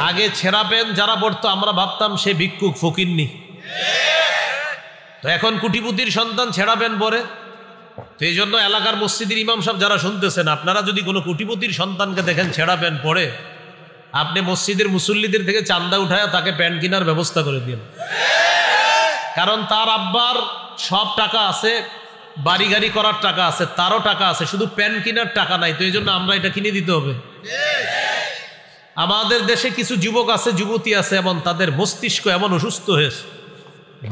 আগে ছেঁড়া প্যান্ট যারা পড়তো আমরা ভাবতাম সে ভিক্ষুক ফকিন্নি, তো এখন কোটিপতির সন্তান ছেঁড়া প্যান্ট পরে। তো এই জন্য এলাকার মসজিদের ইমাম সাহেব যারা শুনতেছেন, আপনারা যদি কোনো কোটিপতির সন্তানকে দেখেন ছেঁড়া প্যান্ট পরে, আপনি মসজিদের মুসল্লিদের থেকে চান্দা উঠায় তাকে প্যান্ট কেনার ব্যবস্থা করে দিন। কারণ তার আব্বার সব টাকা আছে, বাড়ি গাড়ি করার টাকা আছে, তারও টাকা আছে, শুধু প্যান্ট কেনার টাকা নাই। তো এই জন্য আমরা এটা কিনে দিতে হবে। আমাদের দেশে কিছু যুবক আছে, যুবতী আছে, এমন তাদের মস্তিষ্ক এমন অসুস্থ হয়েছে,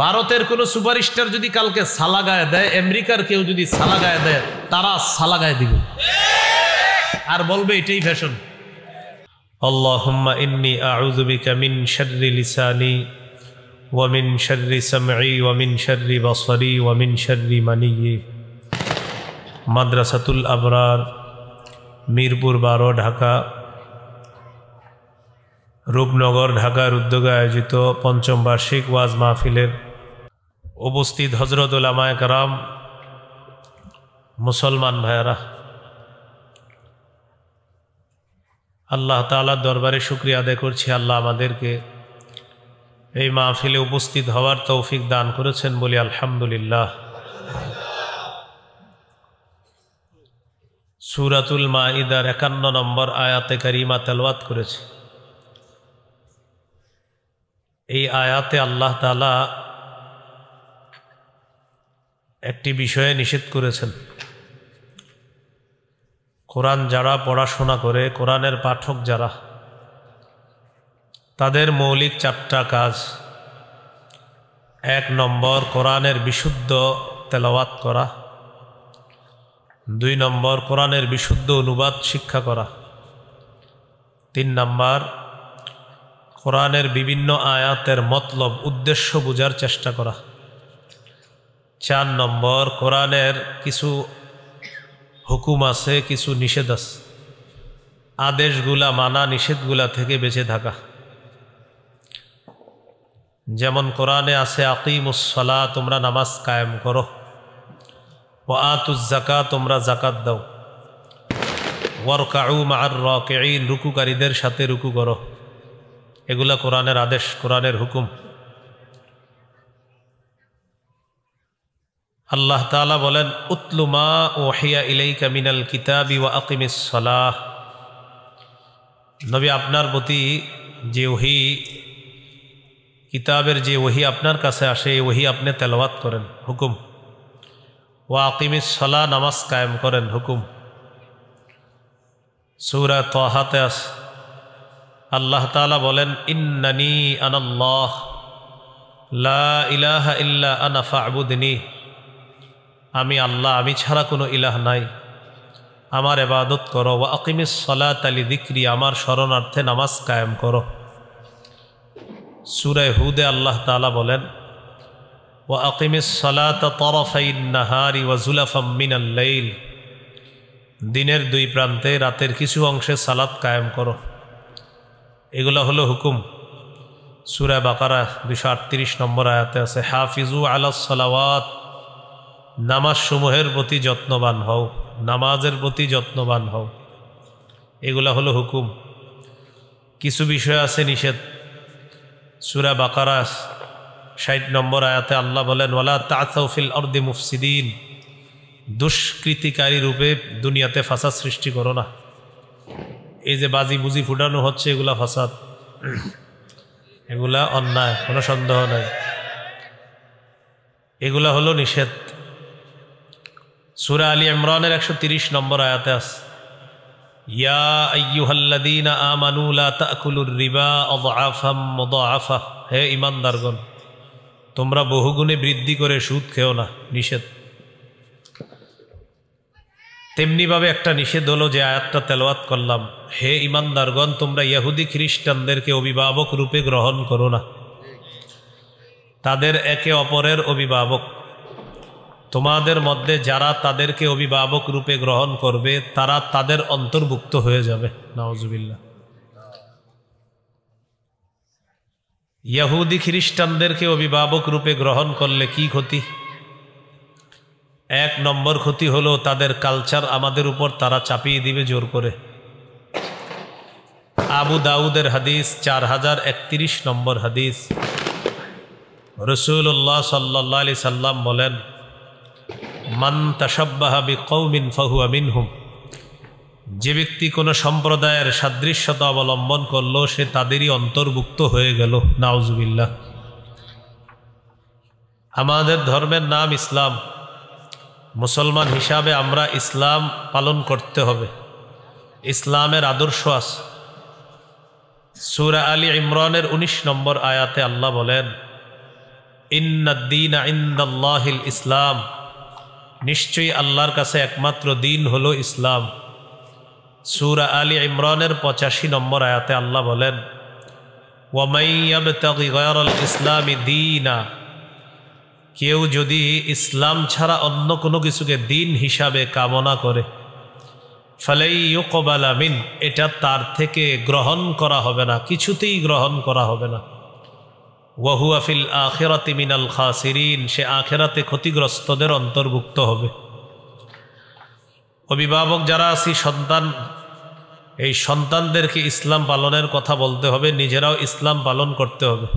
ভারতের কোনো সুপারস্টার যদি কালকে সালা গায়ে দেয়, আমেরিকার কেউ যদি সালা গায়ে দেয়, তারা সালা গায়ে দিবে আর বলবে এটাই ফ্যাশন। আল্লাহুম্মা ইন্নী আউযু বিকা মিন শাররি লিসানি ওয়া মিন শাররি সামঈ ওয়া মিন শাররি বাসরি ওয়া মিন শাররি মানিয়্যি। মাদ্রাসাতুল আবরার, মিরপুর 12, ঢাকা, রূপনগর, ঢাকার উদ্যোগে আয়োজিত ৫ম বার্ষিক ওয়াজ মাহফিলের উপস্থিত হযরত উলামায়ে কেরাম, মুসলমান ভাইয়েরা, আল্লাহ তাআলার দরবারে শুকরিয়া আদায় করছি। আল্লাহ আমাদেরকে এই মাহফিলে উপস্থিত হওয়ার তৌফিক দান করেছেন, বলি আলহামদুলিল্লাহ। সূরাতুল মাঈদার ৫১ নম্বর আয়াতে কারিমা তেলাওয়াত করেছে। এই আয়াতে আল্লাহ তাআলা একটি বিষয়ে নিষেধ করেছেন। কোরআন যারা পড়াশোনা করে, কোরআনের পাঠক যারা, তাদের মৌলিক 4টা কাজ। 1 নম্বর কোরআনের বিশুদ্ধ তেলাওয়াত করা, 2 নম্বর কোরআনের বিশুদ্ধ অনুবাদ শিক্ষা করা, 3 নম্বর কোরআনের বিভিন্ন আয়াতের মতলব উদ্দেশ্য বোঝার চেষ্টা করা, 4 নম্বর কোরআনের কিছু হুকুম আছে, কিছু নিষেধ আছে, আদেশগুলা মানা, নিষেধগুলা থেকে বেঁচে থাকা। যেমন কোরআনে আছে আকিমুস সালাহ, তোমরা নামাজ কায়েম করো, ওয়া আতুজ যাকাত, তোমরা যাকাত দাও, ওয়ারকাউ মা'আর রাকিঈন, রুকুকারীদের সাথে রুকু করো। এগুলা কোরআনের আদেশ, কোরআনের হুকুম। আল্লাহ তাআলা বলেন, উতলু মা উহিয়া ইলাইকা মিনাল কিতাবি ওয়া আকিমিস সালাহ। নবী, আপনার প্রতি যে ওহী, কিতাবের যে ওহী আপনার কাছে আসে, এই ওহী আপনি তেলাওয়াত করেন, হুকুম। ওয়া আকিমিস সালাহ, নামাজ কায়েম করেন, হুকুম। সূরা তাহাতে আছে, আল্লাহ তাআলা বলেন, ইন্নানি আনাল্লাহ লা ইলাহা ইল্লা আনা ফা'বুদনি। আমি আল্লাহ, আমি ছাড়া কোনো ইলাহ নাই, আমার ইবাদত করো। ওয়া আকিমিস সালাতা লিযিকরি, আমার শরণার্থে নামাজ কায়েম করো। সূরা হুদে আল্লাহ তাআলা বলেন, ওয়া আকিমিস সালাতা তারাফাইন নাহারি ওয়া যুলাফাম মিনাল লাইল। দিনের 2 প্রান্তে রাতের কিছু অংশে সালাত কায়েম করো। এগুলো হলো হুকুম। সূরা বাকারা 238 নম্বর আয়াতে আছে, হাফিজু আলাস সালাওয়াত, নামাজ সমূহের প্রতি যত্নবান হও, নামাজের প্রতি যত্নবান হও। এগুলা হলো হুকুম। কিছু বিষয় আছে নিষেধ। সূরা বাকারা 60 নম্বর আয়াতে আল্লাহ বলেন, ওয়ালা তা'সাউ ফিল আরদি মুফসিদিন, দুষ্কৃতিকারী রূপে দুনিয়াতে ফাসাদ সৃষ্টি করো না। এই যে বাজি বুজি ফুটানো হচ্ছে, এগুলা ফাসাদ, এগুলা অন্যায়, কোনো সন্দেহ নাই। এগুলা হলো নিষেধ। সূরা আলী ইমরানের 130 নম্বর আয়াতে আছে, ইয়া আইয়ুহাল্লাযীনা আমানু লা তা'কুলুর রিবা আযআফাম মুদাআফা। হে ঈমানদারগণ, তোমরা বহুগুণে বৃদ্ধি করে সুদ খেও না, নিষেধ। তেমনিভাবে একটা নিষেধ হলো যে আয়াতটা তেলাওয়াত করলাম, হে ঈমানদারগণ, তোমরা ইহুদি খ্রিস্টানদেরকে অভিভাবক রূপে গ্রহণ করো না। তাদের একে অপরের অভিভাবক। তোমাদের মধ্যে যারা তাদেরকে অভিভাবক রূপে গ্রহণ করবে, তারা তাদের অন্তর্ভুক্ত হয়ে যাবে। নাউজুবিল্লাহ। ইহুদি খ্রিস্টানদেরকে অভিভাবক রূপে গ্রহণ করলে কি ক্ষতি? 1 নম্বর ক্ষতি হলো তাদের কালচার আমাদের উপর তারা চাপিয়ে দিবে জোর করে। আবু দাউদের হাদিস 4031 নম্বর হাদিস। রাসূলুল্লাহ সাল্লাল্লাহু আলাইহি সাল্লাম বলেন, মান তাশাব্বাহা বিকওমিন ফাহুয়া মিনহুম, যে ব্যক্তি কোনো সম্প্রদায়ের সাদৃশ্যতা অবলম্বন করলো সে তাদেরই অন্তর্ভুক্ত হয়ে গেল। নাউজুবিল্লাহ। আমাদের ধর্মের নাম ইসলাম। মুসলমান হিসাবে আমরা ইসলাম পালন করতে হবে। ইসলামের আদর্শ আছে। সূরা আলী ইমরানের 19 নম্বর আয়াতে আল্লাহ বলেন, ইন্নাদ-দীনা ইনদাল্লাহিল ইসলাম, নিশ্চয়ই আল্লাহর কাছে একমাত্র দিন হলো ইসলাম। সূরা আলী ইমরানের 85 নম্বর আয়াতে আল্লাহ বলেন, ওয়ামাই ইয়াবতাগি গায়রাল ইসলামি দীনা, কেউ যদি ইসলাম ছাড়া অন্য কোনো কিছুকে দিন হিসাবে কামনা করে, ফালাই ইউকবালা মিন, এটা তার থেকে গ্রহণ করা হবে না, কিছুতেই গ্রহণ করা হবে না। ওয়া হুয়া ফিল আখিরাতি মিনাল খাসিরিন, সে আখিরাতে ক্ষতিগ্রস্তদের অন্তর্ভুক্ত হবে। অভিভাবক যারা আছি, সন্তান, এই সন্তানদেরকে ইসলাম পালনের কথা বলতে হবে, নিজেরাও ইসলাম পালন করতে হবে।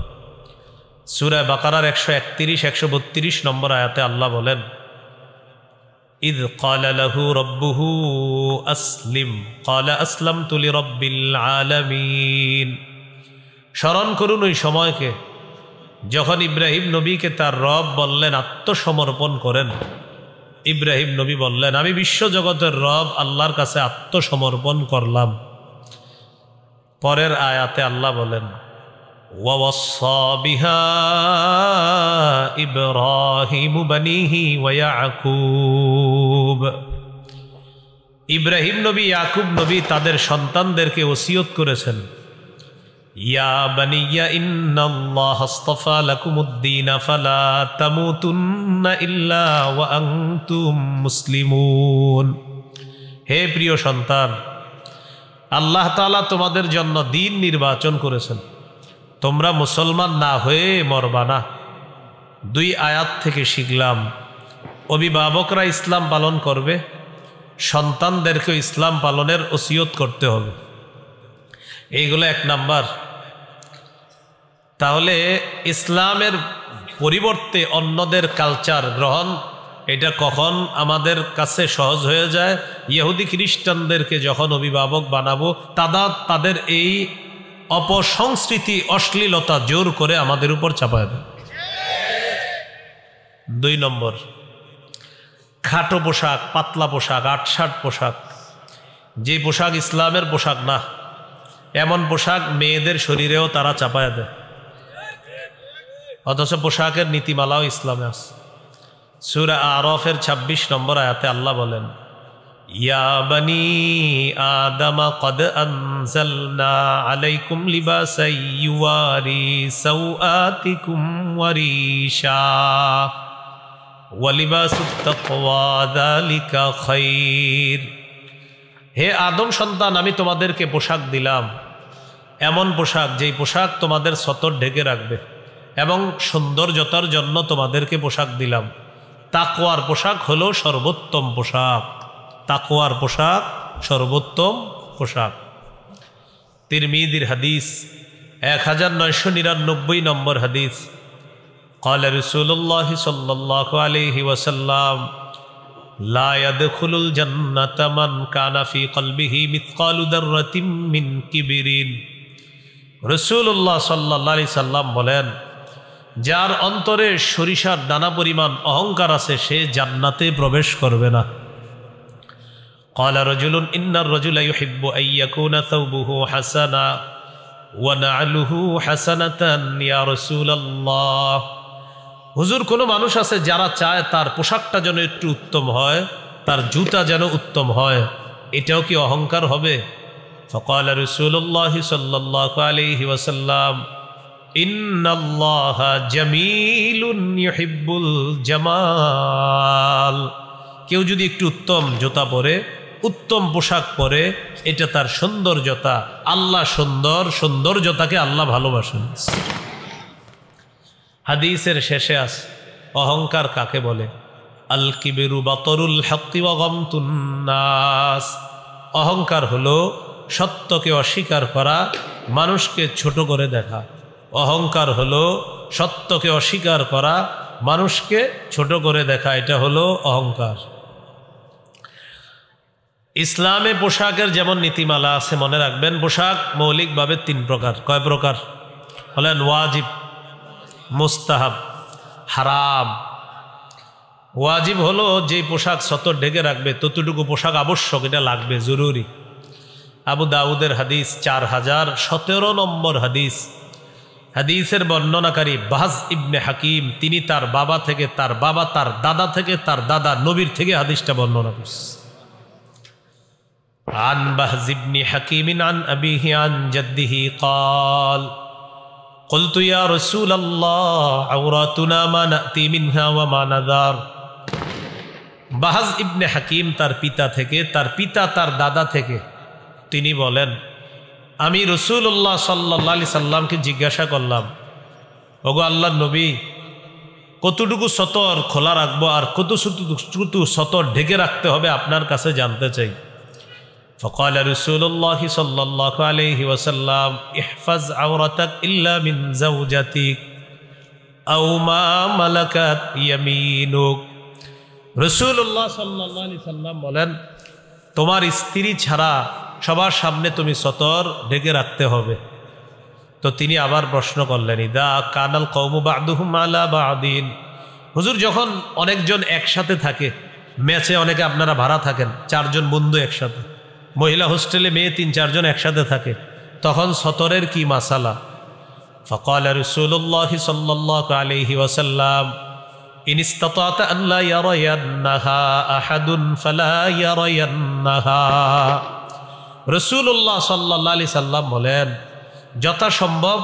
সূরা বাকারার 131-132 নম্বর আয়াতে আল্লাহ বলেন, ইয ক্বালা লাহু রাব্বুহু আসলিম ক্বালা আসলামতু লিরাব্বিল আলামিন। স্মরণ করুন ওই সময়কে যখন ইব্রাহিম নবীকে তার রব বললেন আত্মসমর্পণ করেন। ইব্রাহিম নবী বললেন, আমি বিশ্বজগতের রব আল্লাহর কাছে আত্মসমর্পণ করলাম। পরের আয়াতে আল্লাহ বলেন, ওয়াওয়াসসা বিহা ইব্রাহিমু বানিহি ওয়া ইয়াকুব। ইব্রাহিম নবী, ইয়াকুব নবী তাদের সন্তানদেরকে ওসিয়ত করেছেন, ইয়া বানিয়া ইন্নাল্লাহা আসতাফা লাকুমুদ-দীন ফালা তামুতুন্না ইল্লা ওয়া আনতুম মুসলিমুন। হে প্রিয় সন্তান, আল্লাহ তাআলা তোমাদের জন্য দিন নির্বাচন করেছেন, তোমরা মুসলমান না হয়ে মরবা না। 2 আয়াত থেকে শিখলাম অভিভাবকরা ইসলাম পালন করবে, সন্তানদেরকে ইসলাম পালনের ওসিয়ত করতে হবে। এইগুলো 1 নাম্বার। তাহলে ইসলামের পরিবর্তে অন্যদের কালচার গ্রহণ, এটা কখন আমাদের কাছে সহজ হয়ে যায়? ইহুদি খ্রিস্টানদেরকে যখন অভিভাবক বানাবো, তাদের এই অপসংস্কৃতি, অশ্লীলতা জোর করে আমাদের উপর চাপায় দেয়। 2 নম্বর, খাটো পোশাক, পাতলা পোশাক, আটশাট পোশাক, যে পোশাক ইসলামের পোশাক না, এমন পোশাক মেয়েদের শরীরেও তারা চাপায় দেয়, অথচ পোশাকের নীতিমালাও ইসলামে আছে। সূরা আরাফের 26 নম্বর আয়াতে আল্লাহ বলেন, ইয়া বানি আদামা ক্বাদ আনজালনা আলাইকুম লিবাসান ইউয়ারি সাওআতিকুম ওয়া রিশা ওয়া লিবাসুত তাকওয়া যালিকা খায়র। হে আদম সন্তান, আমি তোমাদেরকে পোশাক দিলাম, এমন পোশাক যেই পোশাক তোমাদের সতর ঢেকে রাখবে, এবং সৌন্দর্যতার জন্য তোমাদেরকে পোশাক দিলাম। তাকওয়ার পোশাক হলো সর্বোত্তম পোশাক। তাকওয়ার পোশাক সর্বোত্তম পোশাক। তিরমিজির হাদিস 1999 নম্বর হাদিস। قال رسول الله صلى الله عليه وسلم لا يدخل الجنة من كان في قلبه مثقال ذرة من كبر। রাসূলুল্লাহ সাল্লাল্লাহু আলাইহি সাল্লাম বলেন, যার অন্তরে সরিষার দানা পরিমাণ অহংকার আছে সে জান্নাতে প্রবেশ করবে না। قال رجل إن الرجل يحب أن يكون ثوبه حسنا ونعله حسنة يا رسول الله। হুজুর, কোনো মানুষ আছে যারা চায় তার পোশাকটা যেন একটু উত্তম হয়, তার জুতা যেন উত্তম হয়, এটাও কি অহংকার হবে? فقال رسول الله صلى الله عليه وسلم إن الله جميل يحب الجمال। কেউ যদি একটু উত্তম জুতা পরে, উত্তম পোশাক পরে, এটা তার সৌন্দর্যতা। আল্লাহ সুন্দর, সৌন্দর্যতাকে আল্লাহ ভালোবাসেন। হাদিসের শেষে আছে অহংকার কাকে বলে। আল কিবিরু বাতরুল হাক্কি ওয়া গামতুন নাস। অহংকার হলো সত্যকে অস্বীকার করা, মানুষকে ছোট করে দেখা। অহংকার হলো সত্যকে অস্বীকার করা, মানুষকে ছোট করে দেখা, এটা হলো অহংকার। ইসলামে পোশাকের যেমন নীতিমালা আছে, মনে রাখবেন পোশাক মৌলিকভাবে 3 প্রকার। কয় প্রকার? হলেন ওয়াজিব, মুস্তাহাব, হারাম। ওয়াজিব হলো যে পোশাক সতর ঢেকে রাখবে, ততটুকু পোশাক আবশ্যক, এটা লাগবে, জরুরি। আবু দাউদের হাদিস 4017 নম্বর হাদিস। হাদিসের বর্ণনাকারী বাহজ ইবনে হাকিম, তিনি তার বাবা থেকে, তার বাবা তার দাদা থেকে, তার দাদা নবীর থেকে হাদিসটা বর্ণনা করছে। عن بهز بن حكيم عن أبيه عن جده قال قلت يا رسول الله عوراتنا ما نأتي منها وما نذار। বাহজ ইবনে হাকিম তার পিতা থেকে, তার পিতা তার দাদা থেকে, তিনি বলেন, আমি রাসূলুল্লাহ সাল্লাল্লাহু আলাইহি সাল্লামকে জিজ্ঞাসা করলাম, ওগো আল্লাহর নবী, কতটুকু সতর খোলা রাখবো আর কতটুকু সতর ঢেকে রাখতে হবে আপনার কাছে জানতে চাই। فقال رسول الله صلى الله عليه وسلم احفظ عورتك إلا من زوجتك أو ما ملكت يمينك। রাসূলুল্লাহ সাল্লাল্লাহু আলাইহি সাল্লাম বলেন, তোমার স্ত্রী ছাড়া সবার সামনে তুমি সতর ঢেকে রাখতে হবে। তো তিনি আবার প্রশ্ন করলেন, ইদা কানাল কওমু বা'দুহুম আলা বা'দিন। হুজুর, যখন অনেকজন একসাথে থাকে, ম্যাচে অনেকে আপনারা ভাড়া থাকেন, 4 জন বন্ধু একসাথে, মহিলা হোস্টেলে মেয়ে 3-4 জন একসাথে থাকে, তখন সতরের কি মাসালা? فقال رسول الله صلى الله عليه وسلم إن استطعت أن لا يرينها أحد فلا يرينها। রাসূলুল্লাহ সাল্লাল্লাহু আলাইহি সাল্লাম বলেন, যথাসম্ভব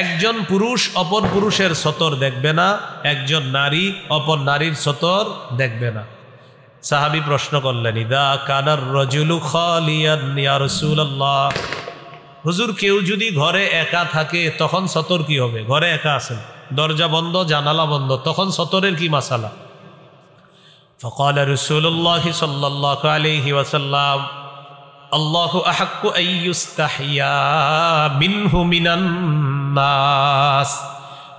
একজন পুরুষ অপর পুরুষের সতর দেখবে না, একজন নারী অপর নারীর সতর দেখবে না। সাহাবী প্রশ্ন করলেন, ইদা কানার রাজুলু খালিয়ান ইয়া রাসূলুল্লাহ। হুজুর, কেউ যদি ঘরে একা থাকে তখন সতর কি হবে? ঘরে একা আছেন, দরজা বন্ধ, জানালা বন্ধ, তখন সতরের কি মাসালা? فقال رسول الله صلى الله عليه وسلم আল্লাহু আহাক্কু আইয়ুস্তাহিয়া মিনহু মিনান নাস।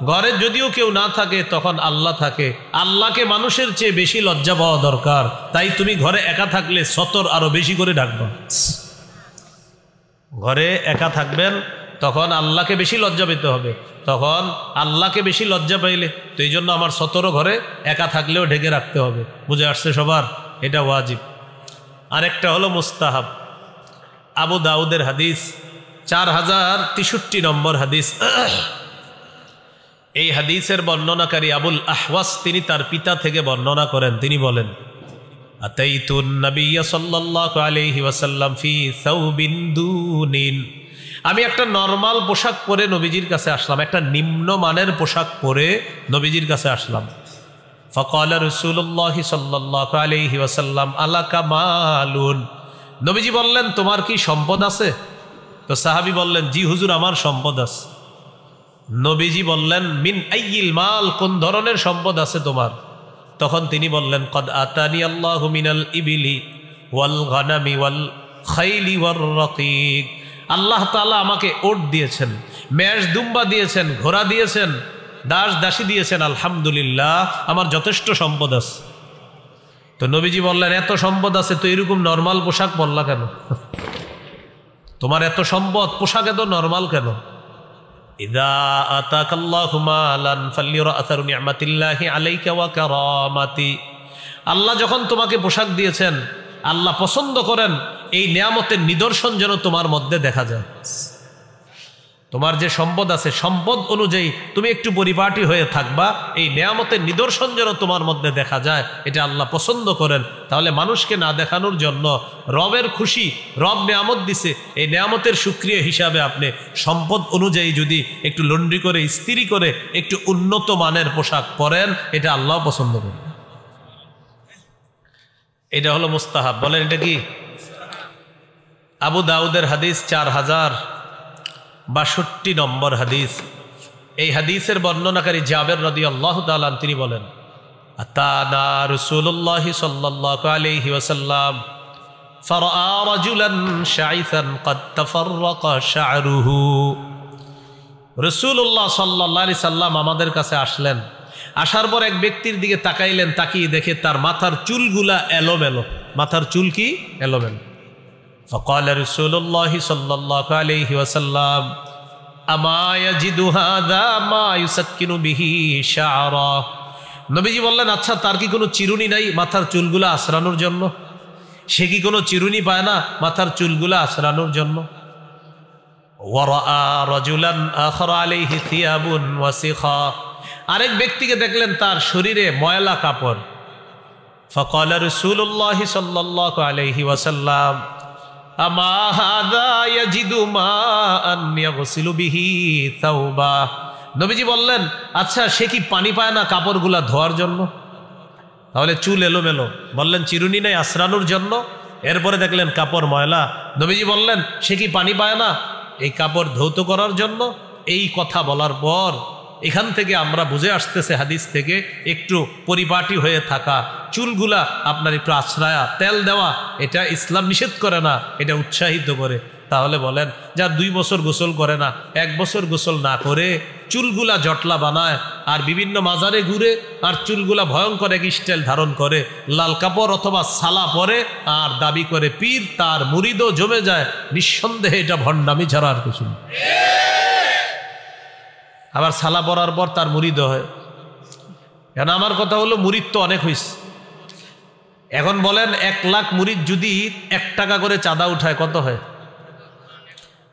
ঘরে যদিও কেউ না থাকে তখন আল্লাহ থাকে, আল্লাহকে মানুষের চেয়ে বেশি লজ্জা পাওয়া দরকার। তাই তুমি ঘরে একা থাকলে সতর আরো বেশি করে ডাকবা। ঘরে একা থাকবেন তখন আল্লাহকে বেশি লজ্জা পেতে হবে, তখন আল্লাহকে বেশি লজ্জা পাইলে, তো এই জন্য আমার সতরও ঘরে একা থাকলেও ঢেকে রাখতে হবে। বুঝে আসছে সবার? এটা ওয়াজিব। আরেকটা হলো মুস্তাহাব। আবু দাউদের হাদিস 4063 নম্বর হাদিস। এই হাদিসের বর্ণনাকারী আবুল আহওয়াস, তিনি তার পিতা থেকে বর্ণনা করেন, তিনি বলেন, আতাইতুন নবিয়্য সাল্লাল্লাহু আলাইহি ওয়াসাল্লাম ফি সাওবিন দুনিন। আমি একটা নরমাল পোশাক পরে নবীজির কাছে আসলাম, একটা নিম্নমানের পোশাক পরে নবীজির কাছে আসলাম। ফাকালা রাসূলুল্লাহ সাল্লাল্লাহু আলাইহি ওয়াসাল্লাম আলাকা মালুন। নবীজি বললেন, তোমার কি সম্পদ আছে? তো সাহাবী বললেন, জি হুজুর, আমার সম্পদ আছে। নবীজি বললেন, মিন আইয়িল মাল, কোন ধরনের সম্পদ আছে তোমার? তখন তিনি বললেন, কদ আতানি আল্লাহু মিনাল ইবিলি ওয়াল গানামি ওয়াল খাইলি ওয়ার রাকিক। আল্লাহ তাআলা আমাকে ওট দিয়েছেন, মেষ দুম্বা দিয়েছেন, ঘোড়া দিয়েছেন, দাস দাসী দিয়েছেন, আলহামদুলিল্লাহ আমার যথেষ্ট সম্পদ আছে। তো নবীজি বললেন, এত সম্পদ আছে তো এরকম নরমাল পোশাক পরলা কেন? তোমার এত সম্পদ, পোশাক এত নরমাল কেন? ইযা আতাকাল্লাহু মালান ফালিরা আসারু নি'মাতিল্লাহি আলাইকা ওয়া কারামাতি। আল্লাহ যখন তোমাকে পোশাক দিয়েছেন, আল্লাহ পছন্দ করেন এই নিয়ামতের নিদর্শন যেন তোমার মধ্যে দেখা যায়। তোমার যে সম্পদ আছে, সম্পদ অনুযায়ী তুমি একটু পরিপাটি হয়ে থাকবা, এই নিয়ামতের নিদর্শন যেন তোমার মধ্যে দেখা যায়, এটা আল্লাহ পছন্দ করেন। তাহলে মানুষকে না দেখানোর জন্য, রবের খুশি, রব নিয়ামত দিছে, এই নিয়ামতের শুকরিয়া হিসাবে আপনি সম্পদ অনুযায়ী যদি একটু লন্ড্রি করে, ইস্ত্রি করে একটু উন্নত মানের পোশাক পরেন, এটা আল্লাহ পছন্দ করেন। এটা হলো মুস্তাহাব। বলেন এটা কি? আবু দাউদের হাদিস 4062 নম্বর হাদিস। এই হাদিসের বর্ণনাকারী জাবের রাদিয়াল্লাহু তাআলা তিনি বলেন, আতানা রাসূলুল্লাহ সাল্লাল্লাহু আলাইহি ওয়াসাল্লাম ফারাআ রাজুলান শাইসান ক্বাদ তাফাররাকা শা'রুহু। রাসূলুল্লাহ সাল্লাল্লাহু আলাইহি সাল্লাম আমাদের কাছে আসলেন, আসার পর এক ব্যক্তির দিকে তাকাইলেন, তাকিয়ে দেখে তার মাথার চুলগুলা এলোমেলো। মাথার চুল কি এলোমেলো। ফাকাল রাসূলুল্লাহ সাল্লাল্লাহু আলাইহি ওয়াসাল্লাম আমা ইয়াজিদু হাযা মা ইউসাক্কিনু বিহি শা'রা। নবীজি বললেন, আচ্ছা তার কি কোনো চিরুনি নাই মাথার চুলগুলা আছড়ানোর জন্য? সে কি কোনো চিরুনি পায় না মাথার চুলগুলা আছড়ানোর জন্য? ওয়ারাআ রাজুলান আখরা আলাইহি থিয়াবুন ওয়াসিখা। আরেক ব্যক্তিকে দেখলেন তার শরীরে ময়লা কাপড়। ফাকাল রাসূলুল্লাহ সাল্লাল্লাহু আলাইহি ওয়াসাল্লাম আমা হাযা ইয়াজিদু মাআন ইয়াগসিলু বিহি তাওবা। নবীজি বললেন, আচ্ছা সে কি পানি পায় না কাপড়গুলা ধোয়ার জন্য? তাহলে চুল এলোমেলো, বললেন চিরুনি নাই আছড়ানোর জন্য। এরপরে দেখলেন কাপড় ময়লা, নবীজি বললেন সে কি পানি পায় না এই কাপড় ধৌত করার জন্য? এই কথা বলার পর এখান থেকে আমরা বুঝে আসতেছে হাদিস থেকে, একটু পরিপাটি হয়ে থাকা, চুলগুলা আপনার একটু আছড়ায়া তেল দেওয়া, এটা ইসলাম নিষেধ করে না, এটা উৎসাহিত করে। তাহলে বলেন, যা 2 বছর গোসল করে না, 1 বছর গোসল না করে চুলগুলা জটলা বানায় আর বিভিন্ন মাজারে ঘুরে আর চুলগুলা ভয়ঙ্কর এক স্টাইল ধারণ করে, লাল কাপড় অথবা সালা পরে আর দাবি করে পীর, তার মুরিদও জমে যায়, নিঃসন্দেহে এটা ভণ্ডামি ছাড়া আর কিছু না। আবার সালা পরার পর তার মুরিদ হয়। কেন আমার কথা হলো, মুরিদ তো অনেক হইছে। এখন বলেন 1 লাখ মুরিদ যদি 1 টাকা করে চাঁদা উঠায় কত হয়?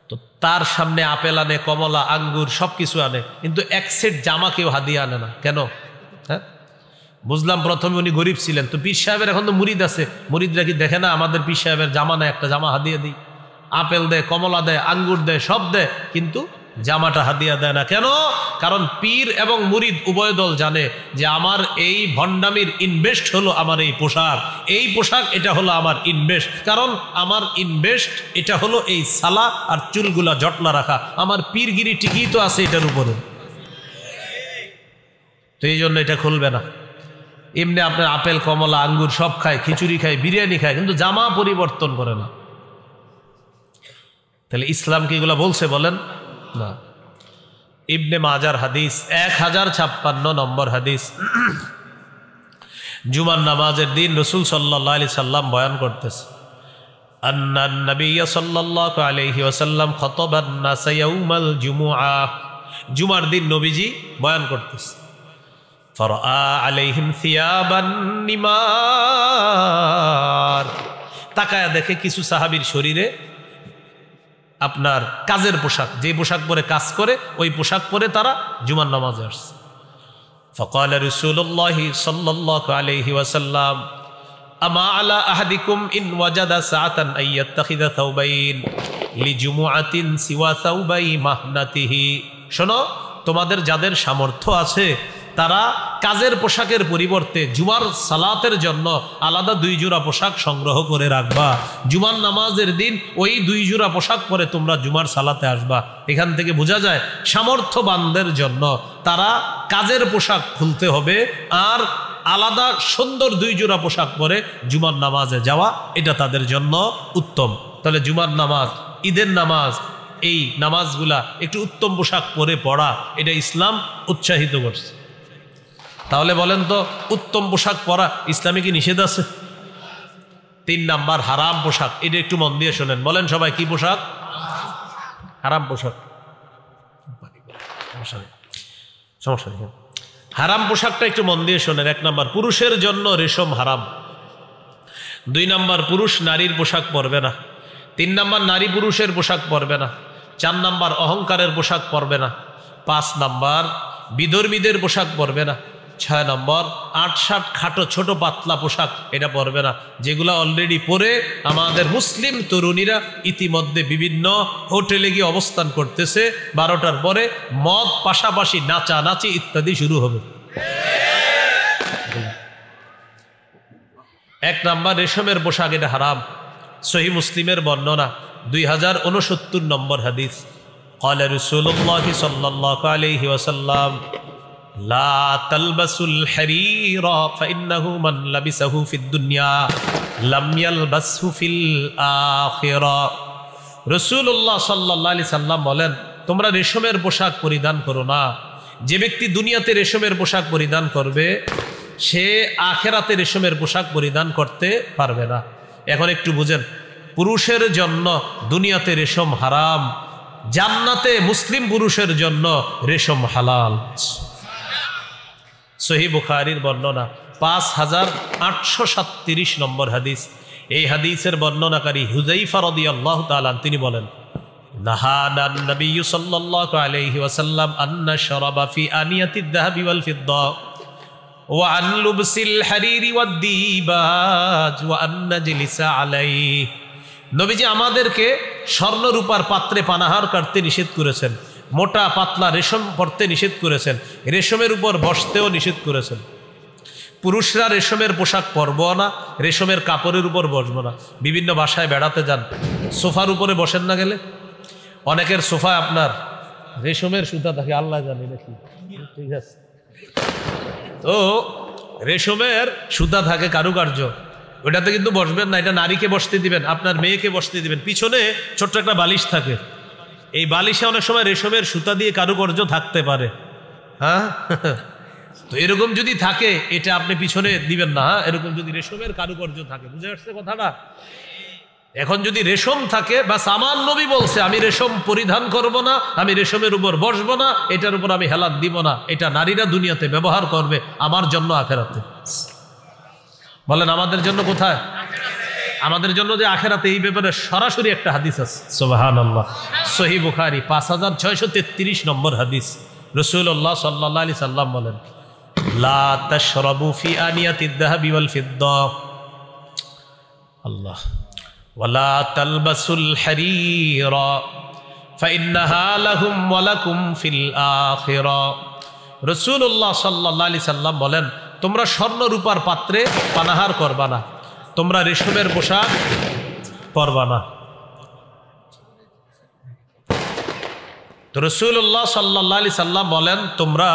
তো তার সামনে আপেল আনে, কমলা, আঙ্গুর সবকিছু আনে, কিন্তু 1 সেট জামা কেউ হাদিয়া আনে না। কেন? হ্যাঁ, বুঝলাম প্রথমে উনি গরিব ছিলেন। তো পীর সাহেবের এখন তো মুরিদ আছে, মুরিদরা কি দেখে না আমাদের পীর সাহেবের জামা নেয়, একটা জামা হাদিয়া দিই? আপেল দেয়, কমলা দেয়, আঙ্গুর দেয়, সব দেয়, কিন্তু জামাটা হাদিয়া দেয় না। কেন? কারণ পীর এবং মুরিদ উভয় দল জানে যে আমার এই ভণ্ডামির ইনভেস্ট হলো আমার এই পোশাক, এই পোশাক এটা হলো আমার ইনভেস্ট। কারণ আমার ইনভেস্ট এটা হলো এই সালা আর চুলগুলা জটলা রাখা, আমার পীরগিরি ঠিকই তো আছে এটার উপরে। তো এই জন্য এটা খুলবে না। এমনি আপনার আপেল, কমলা, আঙ্গুর সব খায়, খিচুড়ি খায়, বিরিয়ানি খায়, কিন্তু জামা পরিবর্তন করে না। তাহলে ইসলাম কি এগুলা বলছে? বলেন না। ইবনে মাজার হাদিস 1056 নম্বর হাদিস। জুমার নামাজের দিন রাসূল সাল্লাল্লাহু আলাইহি সাল্লাম বয়ান করতেছে, আন্নান নবী সাল্লাল্লাহু আলাইহি ওয়াসাল্লাম খাতাবান নাস ইয়াউমাল জুমুআ। জুমার দিন নবীজি বয়ান করতেছে। ফারআ আলাইহিম থিয়াবান নিমার। তাকায়া দেখে কিছু সাহাবীর শরীরে আপনার কাজের পোশাক, যে পোশাক পরে কাজ করে ওই পোশাক পরে তারা জুমার নামাজে আসছে। ফাকাল রাসূলুল্লাহ সাল্লাল্লাহু আলাইহি ওয়াসাল্লাম আমা আলা আহাদিকুম ইন ওয়াজাদা সাআতান আইয়াত্তাখিযা থাওবাইন লিজুমুআতিন সিওয়া থাওবাই মাহনাতিহি। শোনো, তোমাদের যাদের সামর্থ্য আছে তারা কাজের পোশাকের পরিবর্তে জুমার সালাতের জন্য আলাদা 2 জোড়া পোশাক সংগ্রহ করে রাখবা। জুমার নামাজের দিন ওই 2 জোড়া পোশাক পরে তোমরা জুমার সালাতে আসবা। এখান থেকে বোঝা যায় সামর্থ্যবানদের জন্য তারা কাজের পোশাক খুলতে হবে আর আলাদা সুন্দর 2 জোড়া পোশাক পরে জুমার নামাজে যাওয়া, এটা তাদের জন্য উত্তম। তাহলে জুমার নামাজ, ঈদের নামাজ, এই নামাজগুলা একটু উত্তম পোশাক পরে পড়া, এটা ইসলাম উৎসাহিত করছে। তাহলে বলেন তো, উত্তম পোশাক পরা ইসলামে কি নিষেধ আছে? 3 নাম্বার হারাম পোশাক, এটা একটু মন দিয়ে শোনেন। বলেন সবাই, কি পোশাক? হারাম পোশাক। সমস্যা নেই, হারাম পোশাকটা একটু মন দিয়ে শোনেন। 1 নাম্বার, পুরুষের জন্য রেশম হারাম। 2 নাম্বার, পুরুষ নারীর পোশাক পরবে না। 3 নাম্বার, নারী পুরুষের পোশাক পরবে না। 4 নাম্বার, অহংকারের পোশাক পরবে না। 5 নাম্বার, বিধর্মীদের পোশাক পরবে না। 6 নম্বর, 8-7 খাটো ছোট পাতলা পোশাক এটা পরবে না, যেগুলো অলরেডি পরে আমাদের মুসলিম তরুণীরা ইতিমধ্যে বিভিন্ন হোটেলে গিয়ে অবস্থান করতেছে। 12টার পরে মদ, পাশাপাশি নাচানাচি ইত্যাদি শুরু হবে। 1 নাম্বার, রেশমের পোশাক এটা হারাম। সহিহ মুসলিমের বর্ণনা 2069 নম্বর হাদিস। قال رسول الله صلى الله عليه وسلم لا تلبسوا الحرير فإنه من لبسه في الدنيا লাম ইয়ালবাসহু ফিল আখিরা। রাসূলুল্লাহ সাল্লাল্লাহু আলাইহি সাল্লাম বলেন, তোমরা রেশমের পোশাক পরিধান করো না। যে ব্যক্তি দুনিয়াতে রেশমের পোশাক পরিধান করবে সে আখিরাতে রেশমের পোশাক পরিধান করতে পারবে না। এখন একটু বুঝেন, পুরুষের জন্য দুনিয়াতে রেশম হারাম, জান্নাতে মুসলিম পুরুষের জন্য রেশম হালাল। সহিহ বুখারীর বর্ণনা 5837 নম্বর হাদিস। এই হাদিসের বর্ণনাকারী হুযাইফা রাদিয়াল্লাহু তাআলা তিনি বলেন, নাহানা নবী সাল্লাল্লাহু আলাইহি ওয়াসাল্লাম আন নাশরাবা ফি আনিয়াতিদ যাহাবি ওয়াল ফিদ্দা ওয়া আন লুবসিল হারিরি ওয়াদ দিবাজ ওয়া আন নাজলিসা আলাইহি। নবীজি আমাদেরকে স্বর্ণ রূপার পাত্রে পানাহার করতে নিষেধ করেছেন, মোটা পাতলা রেশম পরতে নিষেধ করেছেন, রেশমের উপর বসতেও নিষেধ করেছেন। পুরুষরা রেশমের পোশাক পরবো না, রেশমের কাপড়ের উপর বসবো না। বিভিন্ন বাসায় বেড়াতে যান, সোফার উপরে বসেন না, গেলে অনেকের সোফা আপনার রেশমের সুতা থাকে, আল্লাহ জানে নাকি, ঠিক আছে। তো রেশমের সুতা থাকে, কারুকার্য, ওটাতে কিন্তু বসবেন না। এটা নারীকে বসতে দিবেন, আপনার মেয়েকে বসতে দিবেন। পিছনে ছোট্ট একটা বালিশ থাকে, এই বালিশে অনেক সময় রেশমের সুতা দিয়ে কারুকার্য থাকতে পারে। হ্যাঁ, তো এরকম যদি থাকে এটা আপনি পিছনে দিবেন না। এরকম যদি রেশমের কারুকার্য থাকে, বুঝে আসছে কথাটা? এখন যদি রেশম থাকে, বাস আমার নবী বলছে আমি রেশম পরিধান করব না, আমি রেশমের উপর বসবো না, এটার উপর আমি হেলাত দিব না। এটা নারীরা দুনিয়াতে ব্যবহার করবে, আমার জন্য আখেরাতে। বলেন আমাদের জন্য কোথায়? আমাদের জন্য যে আখেরাতে, এই ব্যাপারে সরাসরি একটা হাদিস আছে, সুবহানাল্লাহ। সহিহ বুখারী 5633 নম্বর হাদিস। রাসূলুল্লাহ সাল্লাল্লাহু আলাইহি সাল্লাম বলেন, লা তাশরাবু ফি আনিয়াতিদ যাহাবি ওয়াল ফিদ্দা আল্লাহ ওয়ালা তালবাসুল হারিরা ফাইন্নাহা লাহুম ওয়া লাকুম ফিল আখিরা। রাসূলুল্লাহ সাল্লাল্লাহু আলাইহি সাল্লাম বলেন, তোমরা স্বর্ণ রূপার পাত্রে পানাহার করবা না, তোমরা রেশমের পোশাক পরবা না। তো রাসূলুল্লাহ সাল্লাল্লাহু আলাইহি সাল্লাম বলেন, তোমরা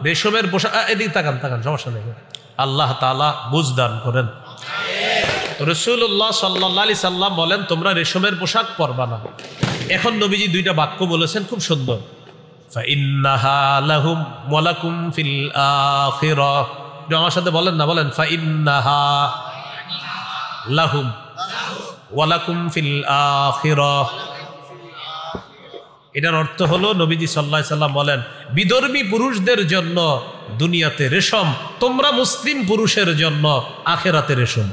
রেশমের পোশাক, এদিকে তাকান তাকান, সমস্যা নেই, আল্লাহ তাআলা বুঝ দান করেন। তো রাসূলুল্লাহ সাল্লাল্লাহু আলাইহি সাল্লাম বলেন, তোমরা রেশমের পোশাক পরবা না। এখন নবীজি দুইটা বাক্য বলেছেন, খুব সুন্দর। ফাইন্নাহা লাহুম ওয়া লাকুম ফিল আখিরা। আমার সাথে বলেন না, বলেন ফাইন্নাহা লাহুম ওয়া লাকুম ফিল আখিরা। এটার অর্থ হলো নবীজি সাল্লাল্লাহু আলাইহি সাল্লাম বলেন, বিধর্মী পুরুষদের জন্য দুনিয়াতে রেশম, তোমরা মুসলিম পুরুষের জন্য আখিরাতে রেশম।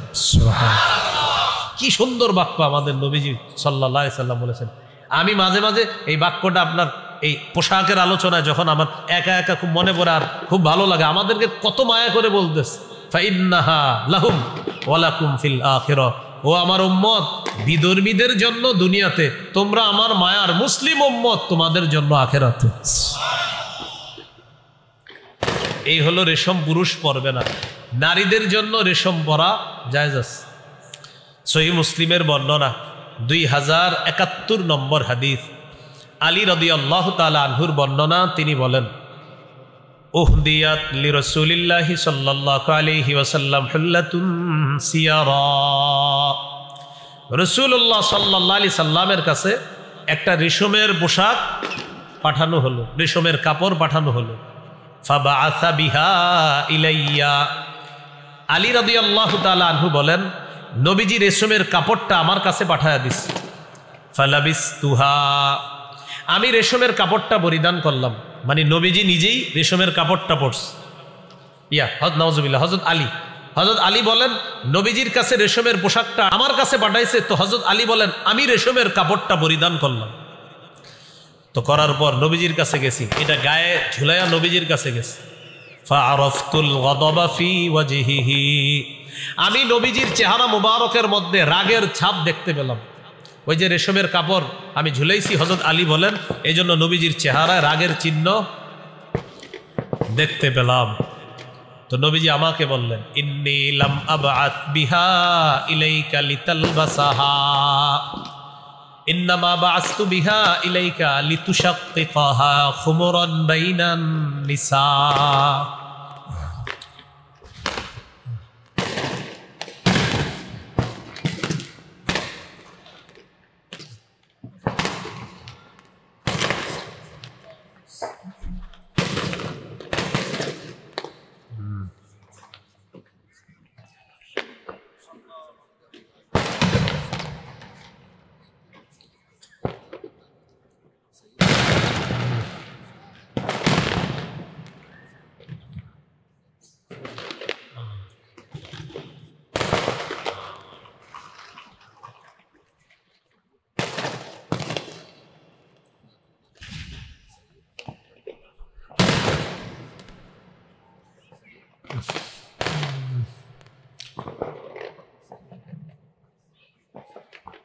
কি সুন্দর বাক্য আমাদের নবীজি সাল্লাল্লাহু আলাইহি সাল্লাম বলেছেন। আমি মাঝে মাঝে এই বাক্যটা আপনার এই পোশাকের আলোচনায় যখন আমার একা একা খুব মনে পড়ে আর খুব ভালো লাগে, আমাদেরকে কত মায়া করে বলতেছে, ফাইন্নাহা লাহুম ওয়া লাকুম ফিল আখিরা। ও আমার উম্মত, বিধর্মীদের জন্য দুনিয়াতে, তোমরা আমার মায়ার মুসলিম উম্মত, তোমাদের জন্য আখিরাতে। এই হলো রেশম পুরুষ পরবে না, নারীদের জন্য রেশম পরা জায়েজ আছে। সহিহ মুসলিমের বর্ণনা 2071 নম্বর হাদিস। আলী রাদিয়াল্লাহু তাআলা আনহুর বর্ণনা, তিনি বলেন, উহদিয়াত লিরাসূলিল্লাহি সাল্লাল্লাহু আলাইহি ওয়াসাল্লাম হুল্লাতুন সিয়ারা। রাসূলুল্লাহ সাল্লাল্লাহু আলাইহি সাল্লামের কাছে একটা রেশমের পোশাক পাঠানো হলো, রেশমের কাপড় পাঠানো হলো। ফাবাআসা বিহা ইলাইয়া। আলী রাদিয়াল্লাহু তাআলা আনহু বলেন, নবীজি রেশমের কাপড়টা আমার কাছে পাঠায়া দিস। ফালাবিসতুহা। আমি রেশমের কাপড়টা পরিধান করলাম, মানে নবীজি নিজেই রেশমের কাপড়টা পরছে। নাউজুবিল্লাহ। হযরত আলী বলেন, নবীজির কাছে রেশমের পোশাকটা আমার কাছে পাঠাইছে, তো হযরত আলী বলেন আমি রেশমের কাপড়টা পরিধান করলাম। তো করার পর নবীজির কাছে গেছি, এটা গায়ে ঝুলাইয়া নবীজির কাছে গেছি। ফাআরাফতুল গাদাবা ফি ওয়াজহিহি। আমি নবীজির চেহারা মুবারকের মধ্যে রাগের ছাপ দেখতে পেলাম। ওই যে রেশমের কাপড় আমি ঝুলাইছি, হযরত আলী বলেন এই জন্য নবীজির চেহারায় রাগের চিহ্ন দেখতে পেলাম। তো নবীজি আমাকে বললেন, ইন্নী লাম আবআত বিহা ইলাইকা লিতালবাসাহা ইন্নামা বাআসতু বিহা ইলাইকা লিতুশাক্কিকাহা খুমরান বাইনান নিসা।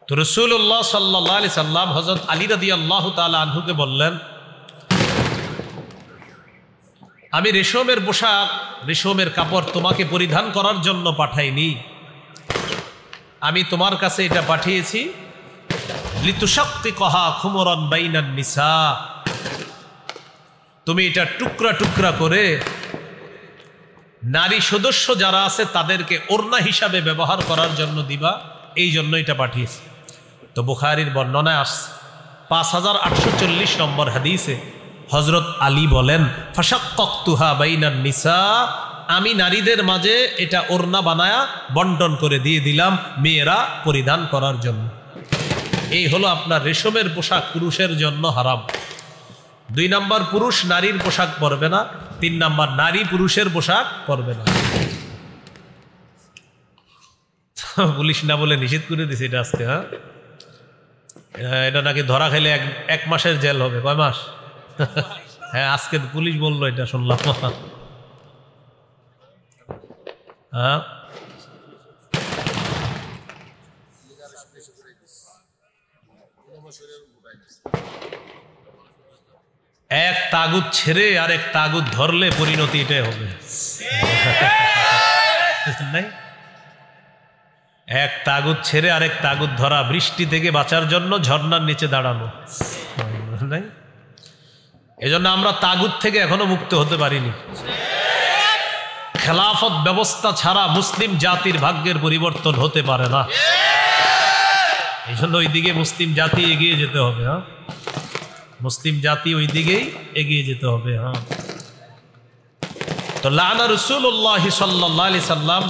তো রাসূলুল্লাহ সাল্লাল্লাহু আলাইহি সাল্লাম হযরত আলী রাদিয়াল্লাহু তাআলা আনহুকে বললেন, আমি রেশমের পোশাক, রেশমের কাপড় তোমাকে পরিধান করার জন্য পাঠাইনি, আমি তোমার কাছে এটা পাঠিয়েছি লিতুশাক্কিকহা খুমরান বাইনান নিসা, তুমি এটা টুকরা টুকরা করে নারী সদস্য যারা আছে তাদেরকে ওড়না হিসাবে ব্যবহার করার জন্য দিবা, এই জন্য এটা পাঠিয়েছি। তো বুখারীর বর্ণনায় আসছে 5840 নম্বর হাদিসে হযরত আলী বলেন, ফাশাক্কাকতুহা বাইনান নিসা, আমি নারীদের মাঝে এটা ওড়না বানায়া বন্টন করে দিয়ে দিলাম মেয়েরা পরিধান করার জন্য। এই হলো আপনার রেশমের পোশাক পুরুষের জন্য হারাম। 2 নম্বর, পুরুষ নারীর পোশাক পরবে না। 3 নম্বর, নারী পুরুষের পোশাক পরবে না। পুলিশ না বলে নিষেধ করে দিছে এটা আজকে। হ্যাঁ, এটা নাকি ধরা খাইলে 1 মাসের জেল হবে। কয় মাস? হ্যাঁ, আজকে পুলিশ বললো, এটা শুনলাম। হ্যাঁ, এক তাগুত ছেড়ে আর এক তাগুত ধরলে পরিণতি এটাই হবে। নাই, এক তাগুত ছেড়ে আরেক তাগুত ধরা, বৃষ্টি থেকে বাঁচার জন্য ঝর্ণার নিচে দাঁড়ানো। নাই, এজন্য আমরা তাগুত থেকে এখনো মুক্ত হতে পারিনি। খেলাফত ব্যবস্থা ছাড়া মুসলিম জাতির ভাগ্যের পরিবর্তন হতে পারে না। এই জন্য ওইদিকে মুসলিম জাতি এগিয়ে যেতে হবে। হ্যাঁ, মুসলিম জাতি ওই দিকেই এগিয়ে যেতে হবে। হ্যাঁ, তো লানা রাসূলুল্লাহ সাল্লাল্লাহু আলাইহি সাল্লাম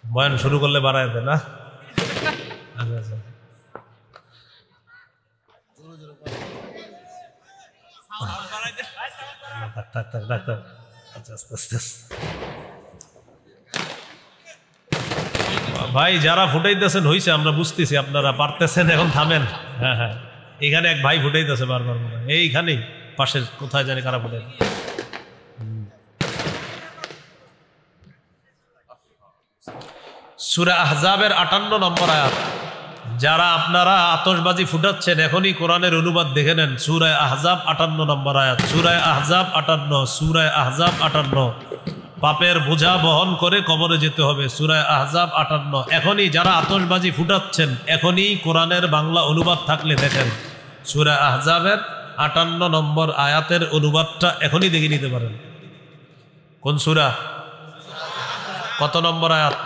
বয়ান শুরু করলে বাড়ায় দেয় না। ভাই যারা ফুটাইতেছেন হইছে, আমরা বুঝতেছি আপনারা পারতেছেন, এখন থামেন। হ্যাঁ হ্যাঁ, এখানে এক ভাই ফুটাইতেছে বারবার, এইখানেই পাশের কোথায় জানি কারা ফুটাই। সূরা আহজাবের 58 নম্বর আয়াত। যারা আপনারা আতশবাজি ফুটাচ্ছেন এখনই কোরআনের অনুবাদ দেখে নেন। সূরা আহজাব 58 নম্বর আয়াত। সূরা আহজাব 58, সূরা আহজাব 58। পাপের বোঝা বহন করে কবরে যেতে হবে। সূরা আহজাব 58। এখনই যারা আতশবাজি ফুটাচ্ছেন এখনই কোরআনের বাংলা অনুবাদ থাকলে দেখেন। সূরা আহজাবের 58 নম্বর আয়াতের অনুবাদটা এখনই দেখে নিতে পারেন। কোন সূরা, কত নম্বর আয়াত?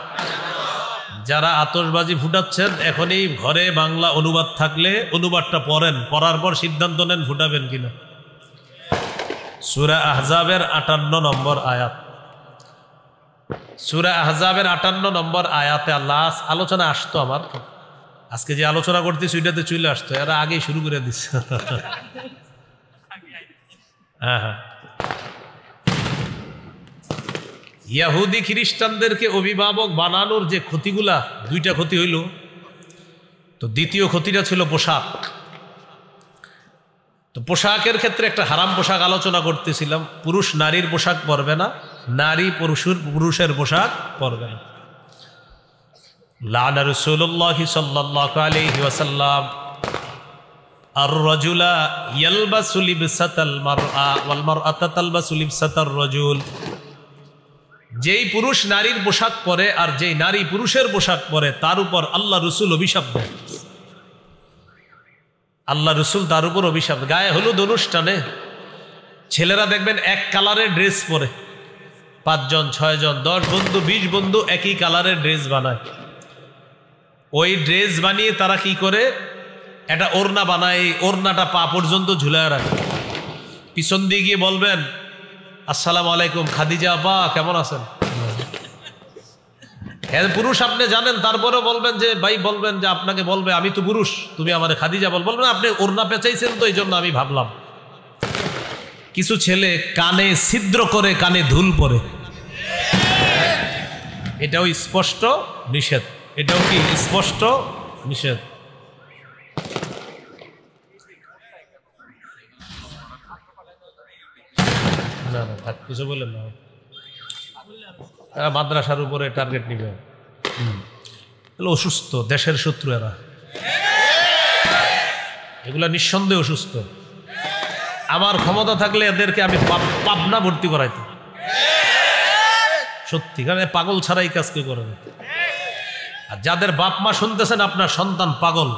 যারা আতশবাজি ফুটাচ্ছেন এখনই ঘরে বাংলা অনুবাদ থাকলে অনুবাদটা পড়েন, পড়ার পর সিদ্ধান্ত নেন ফুটাবেন কিনা। সূরা আহজাবের 58 নম্বর আয়াত। সূরা আহজাবের 58 নম্বর আয়াতে আল্লাহ আলোচনা আসতো, আমার আজকে যে আলোচনা করতেছি ওইটাতে চলে আসতো, এরা আগেই শুরু করে দিচ্ছে। হ্যাঁ হ্যাঁ, ইহুদি খ্রিস্টানদেরকে অভিভাবক বানানোর যে ক্ষতিগুলা, 2টা ক্ষতি হইল। তো দ্বিতীয় ক্ষতিটা ছিল পোশাক। তো পোশাকের ক্ষেত্রে একটা হারাম পোশাক আলোচনা করতেছিলাম। পুরুষ নারীর পোশাক পরবে না, নারী পুরুষের পোশাক পরবে না। লানা রাসূলুল্লাহ সাল্লাল্লাহু আলাইহি ওয়াসাল্লাম আর-রাজুলা ইয়ালবাসু লিবসাতাল মারআ ওয়াল মারআতু তালবাসু লিবসাতার রাজুল। যেই পুরুষ নারীর পোশাক পরে আর যেই নারী পুরুষের পোশাক পরে তার উপর আল্লাহ রসুল অভিশাপ দেন। আল্লাহ রসুল তার উপর অভিশাপ। গায়ে হলুদ অনুষ্ঠানে ছেলেরা দেখবেন এক কালারের ড্রেস পরে, 5 জন 6 জন 10 বন্ধু 20 বন্ধু একই কালারের ড্রেস বানায়। ওই ড্রেস বানিয়ে তারা কি করে, একটা ওড়না বানায়, এই ওড়নাটা পা পর্যন্ত ঝুলায় রাখে। পিছন দিয়ে গিয়ে বলবেন আসসালামু আলাইকুম খাদিজা আপা কেমন আছেন। হ্যাঁ পুরুষ আপনি জানেন, তারপরে বলবেন যে ভাই, বলবেন যে আপনাকে বলবে আমি তো পুরুষ, তুমি আমার খাদিজা বলবেন আপনি ওড়না পেঁচাইছেন তো এই জন্য আমি ভাবলাম। কিছু ছেলে কানে ছিদ্র করে কানে ধুল পরে, এটাও স্পষ্ট নিষেধ, এটাও কি স্পষ্ট নিষেধ। না না থাক, কিছু বললেন না, মাদ্রাসার উপরে টার্গেট নিবে। অসুস্থ, দেশের শত্রু এরা, এগুলা নিঃসন্দেহে অসুস্থ। আমার ক্ষমতা থাকলে এদেরকে আমি পাবনা ভর্তি করাইতাম, সত্যি, কারণ পাগল ছাড়াই কাজ কেউ করে না। আর যাদের বাপ মা শুনতেছেন আপনার সন্তান পাগল,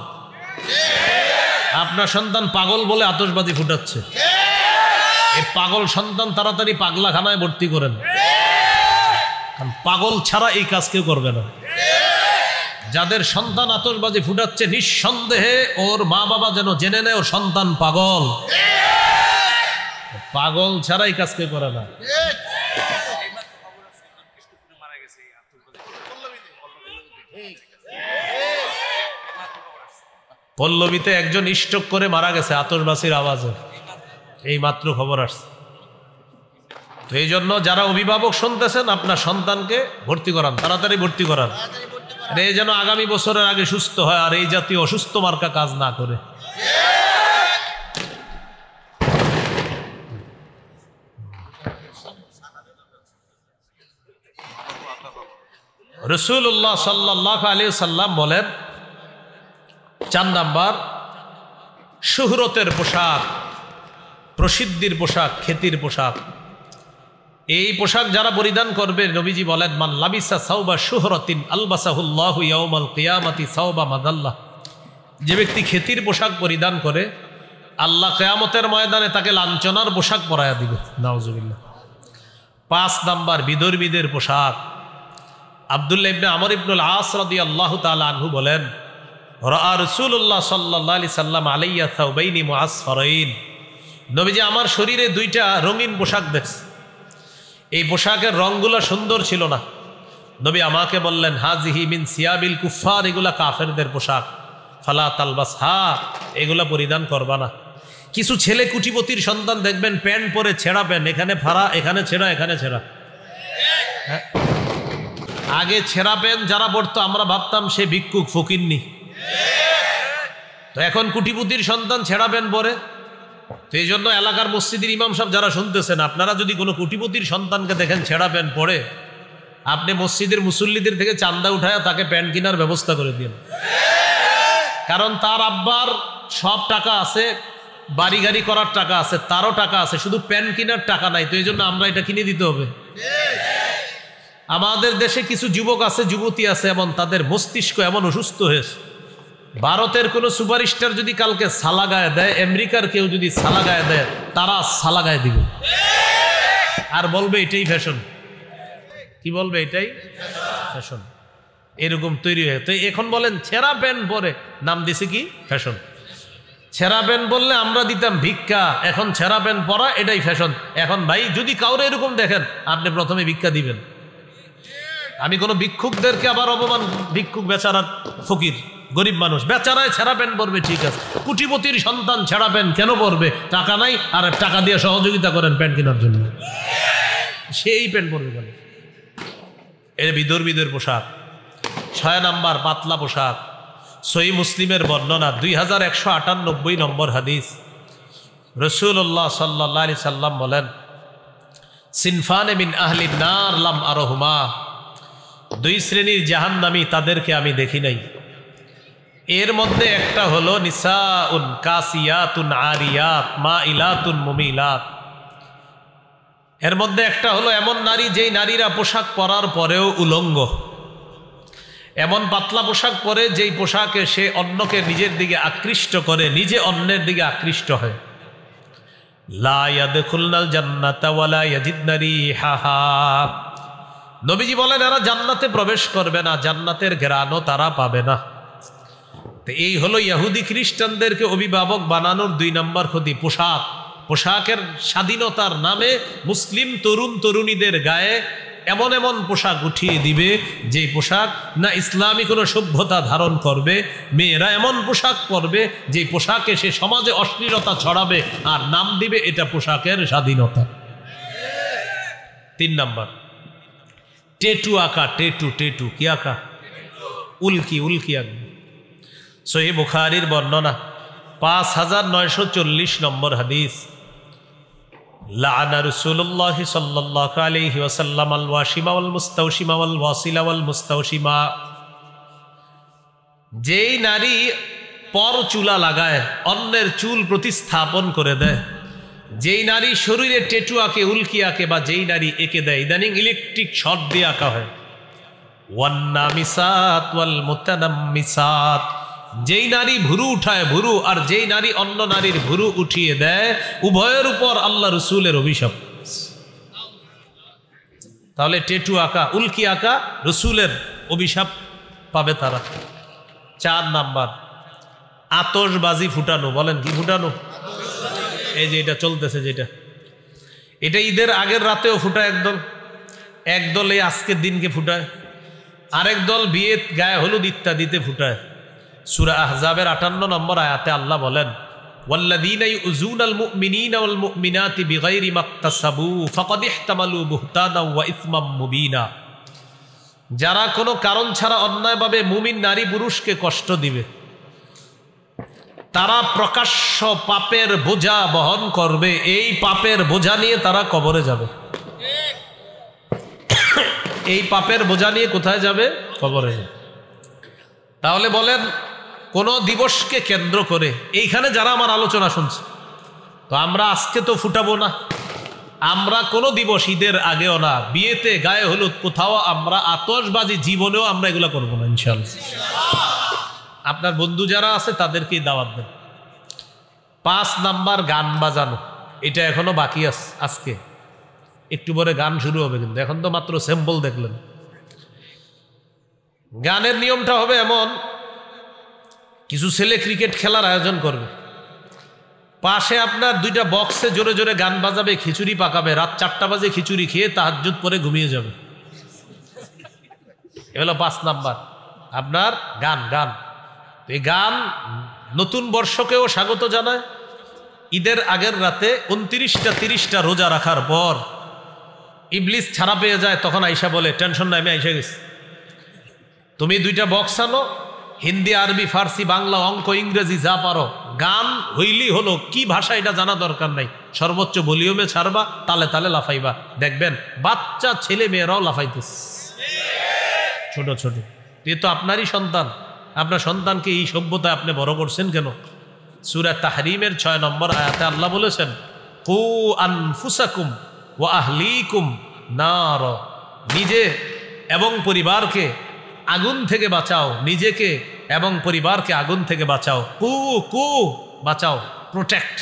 আপনার সন্তান পাগল বলে আতশবাজি ফুটাচ্ছে, এই পাগল সন্তান তাড়াতাড়ি পাগলাখানায় ভর্তি করেন, কারণ পাগল ছাড়া এই কাজ কেউ করবে না। যাদের সন্তান আতশবাজি ফুটাচ্ছে নিঃসন্দেহে ওর মা বাবা যেন জেনে নেয় ওর সন্তান পাগল, পাগল ছাড়া এই কাজ কেউ করে না। পল্লবীতে একজন স্ট্রোক করে মারা গেছে আতশবাজির আওয়াজে, এই মাত্র খবর আসছে। তো এই জন্য যারা অভিভাবক শুনতেছেন আপনার সন্তানকে ভর্তি করান, তাড়াতাড়ি ভর্তি করান, এই যেন আগামী বছরের আগে সুস্থ হয় আর এই জাতীয় অসুস্থ মার্কা কাজ না করে। রাসূলুল্লাহ সাল্লাল্লাহু আলাইহি ওয়াসাল্লাম বলেন 4 নাম্বার, শুহরতের পোশাক, প্রসিদ্ধির পোশাক, খ্যাতির পোশাক। এই পোশাক যারা পরিধান করবে, নবীজি বলেন মান লাবিসা সাওবা শুহরাতিন আলবাসাহুল্লাহু ইয়াউমাল কিয়ামাতি সাওবা মাদাল্লাহ। যে ব্যক্তি খ্যাতির পোশাক পরিধান করে আল্লাহ কিয়ামতের ময়দানে তাকে লাঞ্ছনার পোশাক পরায়া দিবে, নাউজুবিল্লাহ। 5 নাম্বার, বিধর্মীদের পোশাক। আব্দুল্লাহ ইবনে আমর ইবনুল আস রাদিয়াল্লাহু তাআলা আনহু বলেন রাআ রাসূলুল্লাহ সাল্লাল্লাহু আলাইহি সাল্লাম আলাইয়া সাওবাইনি মুআসফারাইন। নবীজি আমার শরীরে 2টা রঙিন পোশাক দেখছে, এই পোশাকের রংগুলো সুন্দর ছিল না। নবী আমাকে বললেন হাজিহি মিন সিয়াবিল কুফার, এগুলা কাফেরদের পোশাক, ফালা তালবাসহা, এগুলা পরিধান করবা না। কিছু ছেলে কুটিপতির সন্তান দেখবেন প্যান্ট পরে ছেঁড়া প্যান্ট, এখানে ফাড়া, এখানে ছেঁড়া, এখানে ছেঁড়া। হ্যাঁ, আগে ছেঁড়া প্যান্ট যারা পড়তো আমরা ভাবতাম সে ভিক্ষুক ফকিন্নি, তো এখন কুটিপতির সন্তান ছেঁড়া প্যান্ট পরে। তো এই জন্য এলাকার মসজিদের ইমাম সাহেব যারা শুনতেছেন, আপনারা যদি কোনো কোটিপতির সন্তানকে দেখেন ছেঁড়া প্যান্ট পরে, আপনি মসজিদের মুসল্লিদের থেকে চান্দা উঠায় তাকে প্যান্ট কেনার ব্যবস্থা করে দিন, কারণ তার আব্বার সব টাকা আছে, বাড়ি গাড়ি করার টাকা আছে, তারও টাকা আছে, শুধু প্যান্ট কেনার টাকা নাই। তো এই জন্য আমরা এটা কিনে দিতে হবে। আমাদের দেশে কিছু যুবক আছে, যুবতী আছে, এমন তাদের মস্তিষ্ক এমন অসুস্থ হয়েছে, ভারতের কোনো সুপারস্টার যদি কালকে সালা গায়ে দেয়, আমেরিকার কেউ যদি সালা গায়ে দেয়, তারা সালা গায়ে দিবে আর বলবে এটাই ফ্যাশন। কি বলবে? এটাই ফ্যাশন। এরকম তৈরি হয়ে, তো এখন বলেন ছেঁড়া প্যান্ট পরে নাম দিছে কি ফ্যাশন। ছেঁড়া প্যান্ট বললে আমরা দিতাম ভিক্ষা, এখন ছেঁড়া প্যান্ট পরা এটাই ফ্যাশন। এখন ভাই যদি কাউরে এরকম দেখেন, আপনি প্রথমে ভিক্ষা দিবেন। আমি কোনো ভিক্ষুকদেরকে আবার অপমান, ভিক্ষুক বেচারা ফকির গরিব মানুষ, বেচারায় ছেঁড়া প্যান্ট পরবে, ঠিক আছে। কুটিপতির সন্তান ছেঁড়া প্যান্ট কেন পরবে? টাকা নাই, আর টাকা দিয়ে সহযোগিতা করেন প্যান্ট কেনার জন্য, সেই প্যান্ট পরবে কেন? এর বিধর্মীদের পোশাক। 6 নাম্বার, পাতলা পোশাক। সহিহ মুসলিমের বর্ণনা 2198 নম্বর হাদিস, রাসূলুল্লাহ সাল্লাল্লাহু আলাইহি সাল্লাম বলেন সিনফানে মিন আহলিন নার লাম আরহুমা, 2 শ্রেণীর জাহান্নামী, তাদেরকে আমি দেখি নাই। এর মধ্যে একটা হলো নিসাউন কাসিয়াতুন আরিয়াত মাইলাতুন মুমিলাত। এর মধ্যে একটা হলো এমন নারী যেই নারীরা পোশাক পরার পরেও উলঙ্গ, এমন পাতলা পোশাক পরে যেই পোশাকে সে অন্যকে নিজের দিকে আকৃষ্ট করে, নিজে অন্যের দিকে আকৃষ্ট হয়। লা ইয়াদখুলনাল জান্নাতা ওয়ালা ইয়াজিদনা রিহাহা। নবীজি বলেন এরা জান্নাতে প্রবেশ করবে না, জান্নাতের ঘ্রাণও তারা পাবে না। তো এই হলো ইহুদি খ্রিস্টানদেরকে অভিভাবক বানানোর 2 নম্বর ক্ষতি, পোশাক। পোশাকের স্বাধীনতার নামে মুসলিম তরুণ তরুণীদের গায়ে এমন এমন পোশাক উঠিয়ে দিবে যে পোশাক না ইসলামী কোনো সভ্যতা ধারণ করবে। মেয়েরা এমন পোশাক পরবে যে পোশাকে সে সমাজে অশ্লীলতা ছড়াবে আর নাম দিবে এটা পোশাকের স্বাধীনতা। 3 নম্বর, টেটু আঁকা। টেটু টেটু কি আঁকা? উল্কি উল্কি আঁকবে। সহিহ বুখারীর বর্ণনা 5940 নম্বর হাদিস, লাআনা রাসূলুল্লাহ সাল্লাল্লাহু আলাইহি ওয়াসাল্লাম আল ওয়াশিমা ওয়াল মুস্তাওশিমা ওয়াল ওয়াসিলা ওয়াল মুস্তাওশিমা। যেই নারী পর চুলা লাগায়, অন্যের চুল প্রতিস্থাপন করে দেয়, যেই নারী শরীরে টেটু আঁকে, উল্কি আঁকে, বা যেই নারী এঁকে দেয়, ইদানিং ইলেকট্রিক শর্ট দিয়ে আঁকা হয়, ওয়ান নামিসাত ওয়াল মুতানাম্মিসাত, যেই নারী ভুরু উঠায় ভুরু, আর যেই নারী অন্য নারীর ভুরু উঠিয়ে দেয়, উভয়ের উপর আল্লাহ রসুলের অভিশাপ। তাহলে টেটু আঁকা, উল্কি আঁকা, রসুলের অভিশাপ পাবে তারা। 4 নাম্বার, আতশবাজি ফুটানো। বলেন কি ফুটানো? এই যে এটা চলতেছে, যেটা এটা ঈদের আগের রাতেও ফুটায় একদল এই আজকের দিনকে ফুটায়, আরেক দল বিয়ে, গায়ে হলুদ ইত্যাদিতে ফুটায়। সূরা আহজাবের 58 নম্বর আয়াতে আল্লাহ বলেন, ওয়াল্লাযীনা ইউযুনাল মুমিনিনা ওয়াল মুমিনাতি বিগাইরি মাকতাসাবু ফাকাদ ইহতামালু বুহতানাও ওয়া ইসমাম মুবিনা। যারা কোনো কারণ ছাড়া অন্যায়ভাবে মুমিন নারী পুরুষকে কষ্ট দিবে, তারা প্রকাশ্য পাপের বোঝা বহন করবে। এই পাপের বোঝা নিয়ে তারা কবরে যাবে। এই পাপের বোঝা নিয়ে কোথায় যাবে? কবরে যাবে। তাহলে বলেন, কোন দিবসকে কেন্দ্র করে এইখানে যারা আমার আলোচনা শুনছে, তো আমরা আজকে তো ফুটাবো না, আমরা কোনো দিবস ঈদের আগেও না, বিয়েতে, গায়ে হলুদ, কোথাও আমরা আতশবাজি জীবনেও আমরা এগুলা করবো না ইনশাআল্লাহ। আপনার বন্ধু যারা আছে তাদেরকেই দাওয়াত দেন। 5 নাম্বার, গান বাজানো। এটা এখনো বাকি আছে, আজকে একটু পরে গান শুরু হবে, কিন্তু এখন তো মাত্র স্যাম্পল দেখলেন। গানের নিয়মটা হবে এমন, কিছু ছেলে ক্রিকেট খেলার আয়োজন করবে, পাশে আপনার 2টা বক্সে জোরে জোরে গান বাজাবে, খিচুড়ি পাকাবে, রাত 4টা বাজে খিচুড়ি খেয়ে তাহাজ্জুদ পরে ঘুমিয়ে যাবে। এ হলো 5 নাম্বার আপনার গান। গান, এই গান নতুন বর্ষকেও স্বাগত জানায়। ঈদের আগের রাতে 29টা 30টা রোজা রাখার পর ইবলিস ছাড়া পেয়ে যায়, তখন আইসা বলে, টেনশন নাই, আমি আইসা গেছি, তুমি 2টা বক্স আনো, হিন্দি, আরবি, ফার্সি, বাংলা, অঙ্ক, ইংরেজি যা পারো, গান হইলি হলো, কি ভাষা এটা জানা দরকার নাই, সর্বোচ্চ ভলিউমে ছাড়বা, তালে তালে লাফাইবা, দেখবেন বাচ্চা ছেলে মেয়েরাও লাফাইতেছে, ছোট ছোট। এ তো আপনারই সন্তান, আপনার সন্তানকে এই সভ্যতায় আপনি বড় করছেন কেন? সূরা তাহরিমের 6 নম্বর আয়াতে আল্লাহ বলেছেন, কু আনফুসাকুম ওয়া আহলিকুম নার, নিজে এবং পরিবারকে আগুন থেকে বাঁচাও, নিজেকে এবং পরিবারকে আগুন থেকে বাঁচাও। কু কু বাঁচাও, প্রোটেক্ট,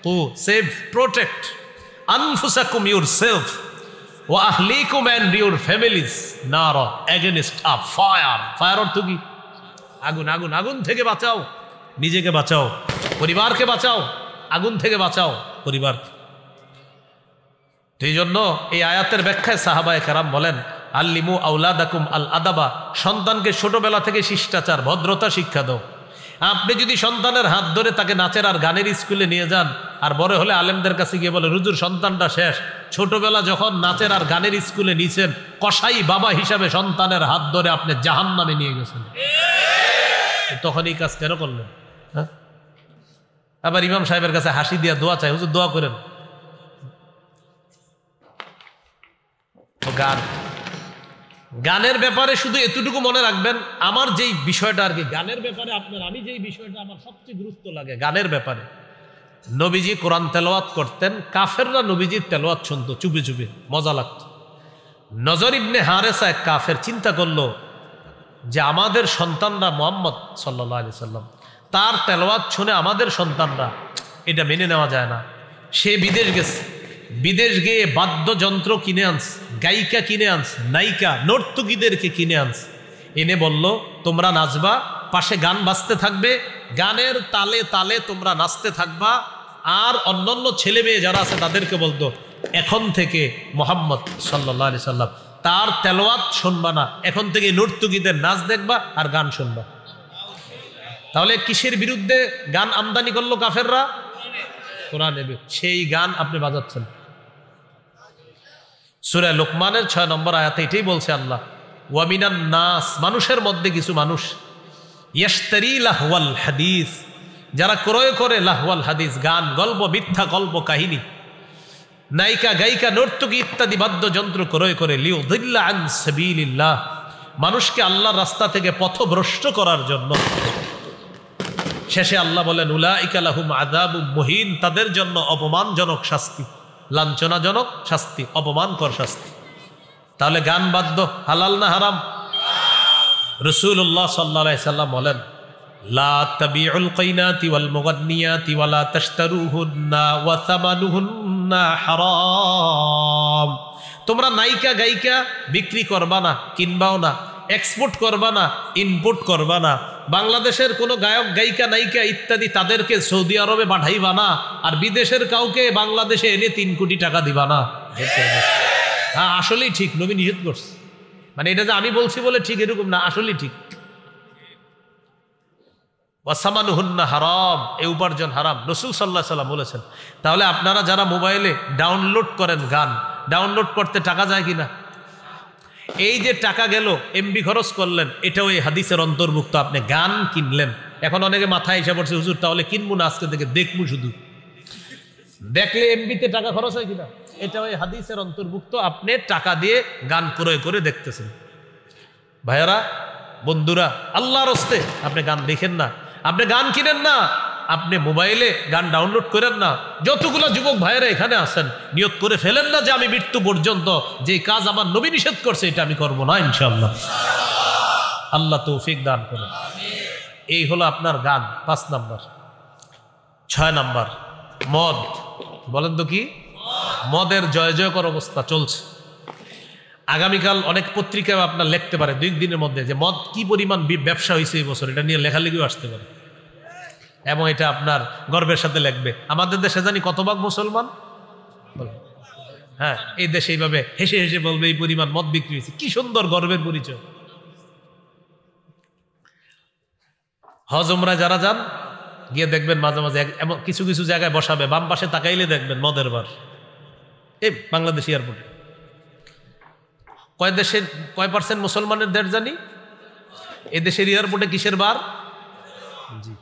কু সেভ, প্রোটেক্ট আনফুসাকুম ইউরসেলফ ওয়া আহলিকুম এন্ড ইউর ফ্যামিলিজ নার এগেইনস্ট আ ফায়ার। ফায়ার অর্থ কি? আগুন। আগুন, আগুন থেকে বাঁচাও, নিজেকে বাঁচাও, পরিবারকে বাঁচাও, আগুন থেকে বাঁচাও পরিবার। এই জন্য এই আয়াতের ব্যাখ্যায় সাহাবায়ে কেরাম বলেন, আল্লিমু আওলাদাকুম আল আদাবা, সন্তানকে ছোটবেলা থেকে শিষ্টাচার, ভদ্রতা শিক্ষা দাও। আপনি যদি সন্তানের হাত ধরে তাকে নাচের আর গানের স্কুলে নিয়ে যান, আর বড় হলে আলেমদের কাছে গিয়ে বলে, হুজুর সন্তানটা শেষ, ছোটবেলা যখন নাচের আর গানের স্কুলে নিয়েছেন, কসাই বাবা হিসাবে সন্তানের হাত ধরে আপনি জাহান্নামে নিয়ে গেছেন, তখন এই কাজ কেন করলেন? হ্যাঁ, আবার ইমাম সাহেবের কাছে হাসি দিয়া দোয়া চাই, হুজুর দোয়া করেন। গান, গানের ব্যাপারে শুধু এতটুকু মনে রাখবেন, আমার যেই বিষয়টা আর কি গানের ব্যাপারে আপনার, আমি যেই বিষয়টা আমার সবচেয়ে গুরুত্ব লাগে গানের ব্যাপারে, নবীজি কোরআন তেলাওয়াত করতেন, কাফেররা নবীজির তেলাওয়াত শুনতো চুপি চুপি, মজা লাগত। নজর ইবনে হারেসা এক কাফের চিন্তা করলো যে আমাদের সন্তানরা মুহাম্মদ সাল্লাল্লাহু আলাইহি সাল্লাম তার তেলাওয়াত শুনে আমাদের সন্তানরা, এটা মেনে নেওয়া যায় না। সে বিদেশ গেছে, বিদেশ গিয়ে বাদ্যযন্ত্র কিনে আনস, গায়িকা কিনে আনস, নায়িকা নর্তকীদেরকে কিনে আনস, এনে বলল তোমরা নাচবা, পাশে গান বাজতে থাকবে, গানের তালে তালে তোমরা নাচতে থাকবা। আর অন্যান্য ছেলে মেয়ে যারা আছে তাদেরকে বলতো এখন থেকে মুহাম্মদ সাল্লাল্লাহু আলাইহি সাল্লাম তার তেলাওয়াত শুনবা না, এখন থেকে নর্তকীদের নাচ দেখবা আর গান শুনবা। তাহলে কিসের বিরুদ্ধে গান আমদানি করলো কাফেররা? কোরআনের। সেই গান আপনি বাজাচ্ছেন। সূরা লোকমানের 6 নম্বর আয়াতে এটাই বলছে আল্লাহ, ওয়া মিনান নাস, মানুষের মধ্যে কিছু মানুষ, ইয়াশতারি লাহওয়াল হাদিস, যারা ক্রয় করে লাহওয়াল হাদিস, গান, গল্প, মিথ্যা গল্প কাহিনী, নায়িকা গায়িকা নর্তকী ইত্যাদি বাদ্যযন্ত্র ক্রয় করে, লিউযিল্লা আন সাবিলিল্লাহ, মানুষকে আল্লাহর রাস্তা থেকে পথভ্রষ্ট করার জন্য। শেষে আল্লাহ বলেন উলাইকা লাহুম আযাবুম মুহিন, তাদের জন্য অপমানজনক শাস্তি, লাঞ্ছনাজনক শাস্তি, অপমানকর শাস্তি। তাহলে গান বাদ্য হালাল না হারাম? রাসূলুল্লাহ সাল্লাল্লাহু আলাইহি সাল্লাম বলেন লা তাবিউল কাইনাতি ওয়াল মুগান্নিয়াতি ওয়ালা তাশতারুহুন্না ওয়া সামানুহুন্না হারাম। তোমরা নায়িকা গায়িকা বিক্রি করবা না, কিনবাও না, এক্সপোর্ট করবা না, ইনপোর্ট করবা না। বাংলাদেশের কোনো গায়ক গায়িকা নায়িকা ইত্যাদি তাদেরকে সৌদি আরবে পাঠাইবা না, আর বিদেশের কাউকে বাংলাদেশে এনে 3 কোটি টাকা দিবা না। হ্যাঁ, আসলেই ঠিক, নবী নিষেধ করছে। মানে এটা যে আমি বলছি বলে ঠিক এরকম না, আসলেই ঠিক। ওয়াসামানুহুন্না হারাম, এই উপার্জন হারাম, রাসূল সাল্লাল্লাহু আলাইহি সাল্লাম বলেছেন। তাহলে আপনারা যারা মোবাইলে ডাউনলোড করেন গান, ডাউনলোড করতে টাকা যায় কিনা? এই যে টাকা গেল, এমবি খরচ করলেন, এটাও এই হাদিসের অন্তর্ভুক্ত। আপনি গান কিনলেন, এখন অনেকে মাথায় এসে পড়ছে হুজুর তাহলে কিনবো না, আজকে থেকে দেখবো, শুধু দেখলে এমবিতে টাকা খরচ হয় কিনা, এটাও এই হাদিসের অন্তর্ভুক্ত। আপনি টাকা দিয়ে গান ক্রয় করে দেখতেছেন। ভাইয়ারা, বন্ধুরা, আল্লাহর হস্তে আপনি গান দেখেন না, আপনি গান কিনেন না, আপনি মোবাইলে গান ডাউনলোড করেন না। যতগুলো যুবক ভাইয়েরা এখানে আছেন, নিয়ত করে ফেলেন না যে আমি মৃত্যু পর্যন্ত যে কাজ আমার নবী নিষেধ করছে এটা আমি করব না, ইনশাআল্লাহ। আল্লাহ তৌফিক দান করেন। এই হলো আপনার গান, 5 নাম্বার। 6 নাম্বার মদ। বলেন তো কি? মদের জয় জয়কর অবস্থা চলছে। আগামীকাল অনেক পত্রিকায় আপনার লিখতে পারে 2 দিনের মধ্যে যে মদ কি পরিমাণ ব্যবসা হয়েছে এই বছর, এটা নিয়ে লেখালেখিও আসতে পারে, এবং এটা আপনার গর্বের সাথে লিখবে। আমাদের দেশে জানি কত ভাগ মুসলমান? হ্যাঁ, এই দেশে এইভাবে হেসে হেসে বলবে এই পরিমাণ মদ বিক্রি হয়েছে। কি সুন্দর গর্বের পরিচয়। হজ উমরায় যারা যান, গিয়ে দেখবেন মাঝে মাঝে এমন কিছু কিছু জায়গায় বসাবে, বাম পাশে তাকাইলে দেখবেন মদের বার। এই বাংলাদেশ এয়ারপোর্টে কয় পার্সেন্ট মুসলমানের দেশ জানি? এই দেশের এয়ারপোর্টে কিসের বার? জি,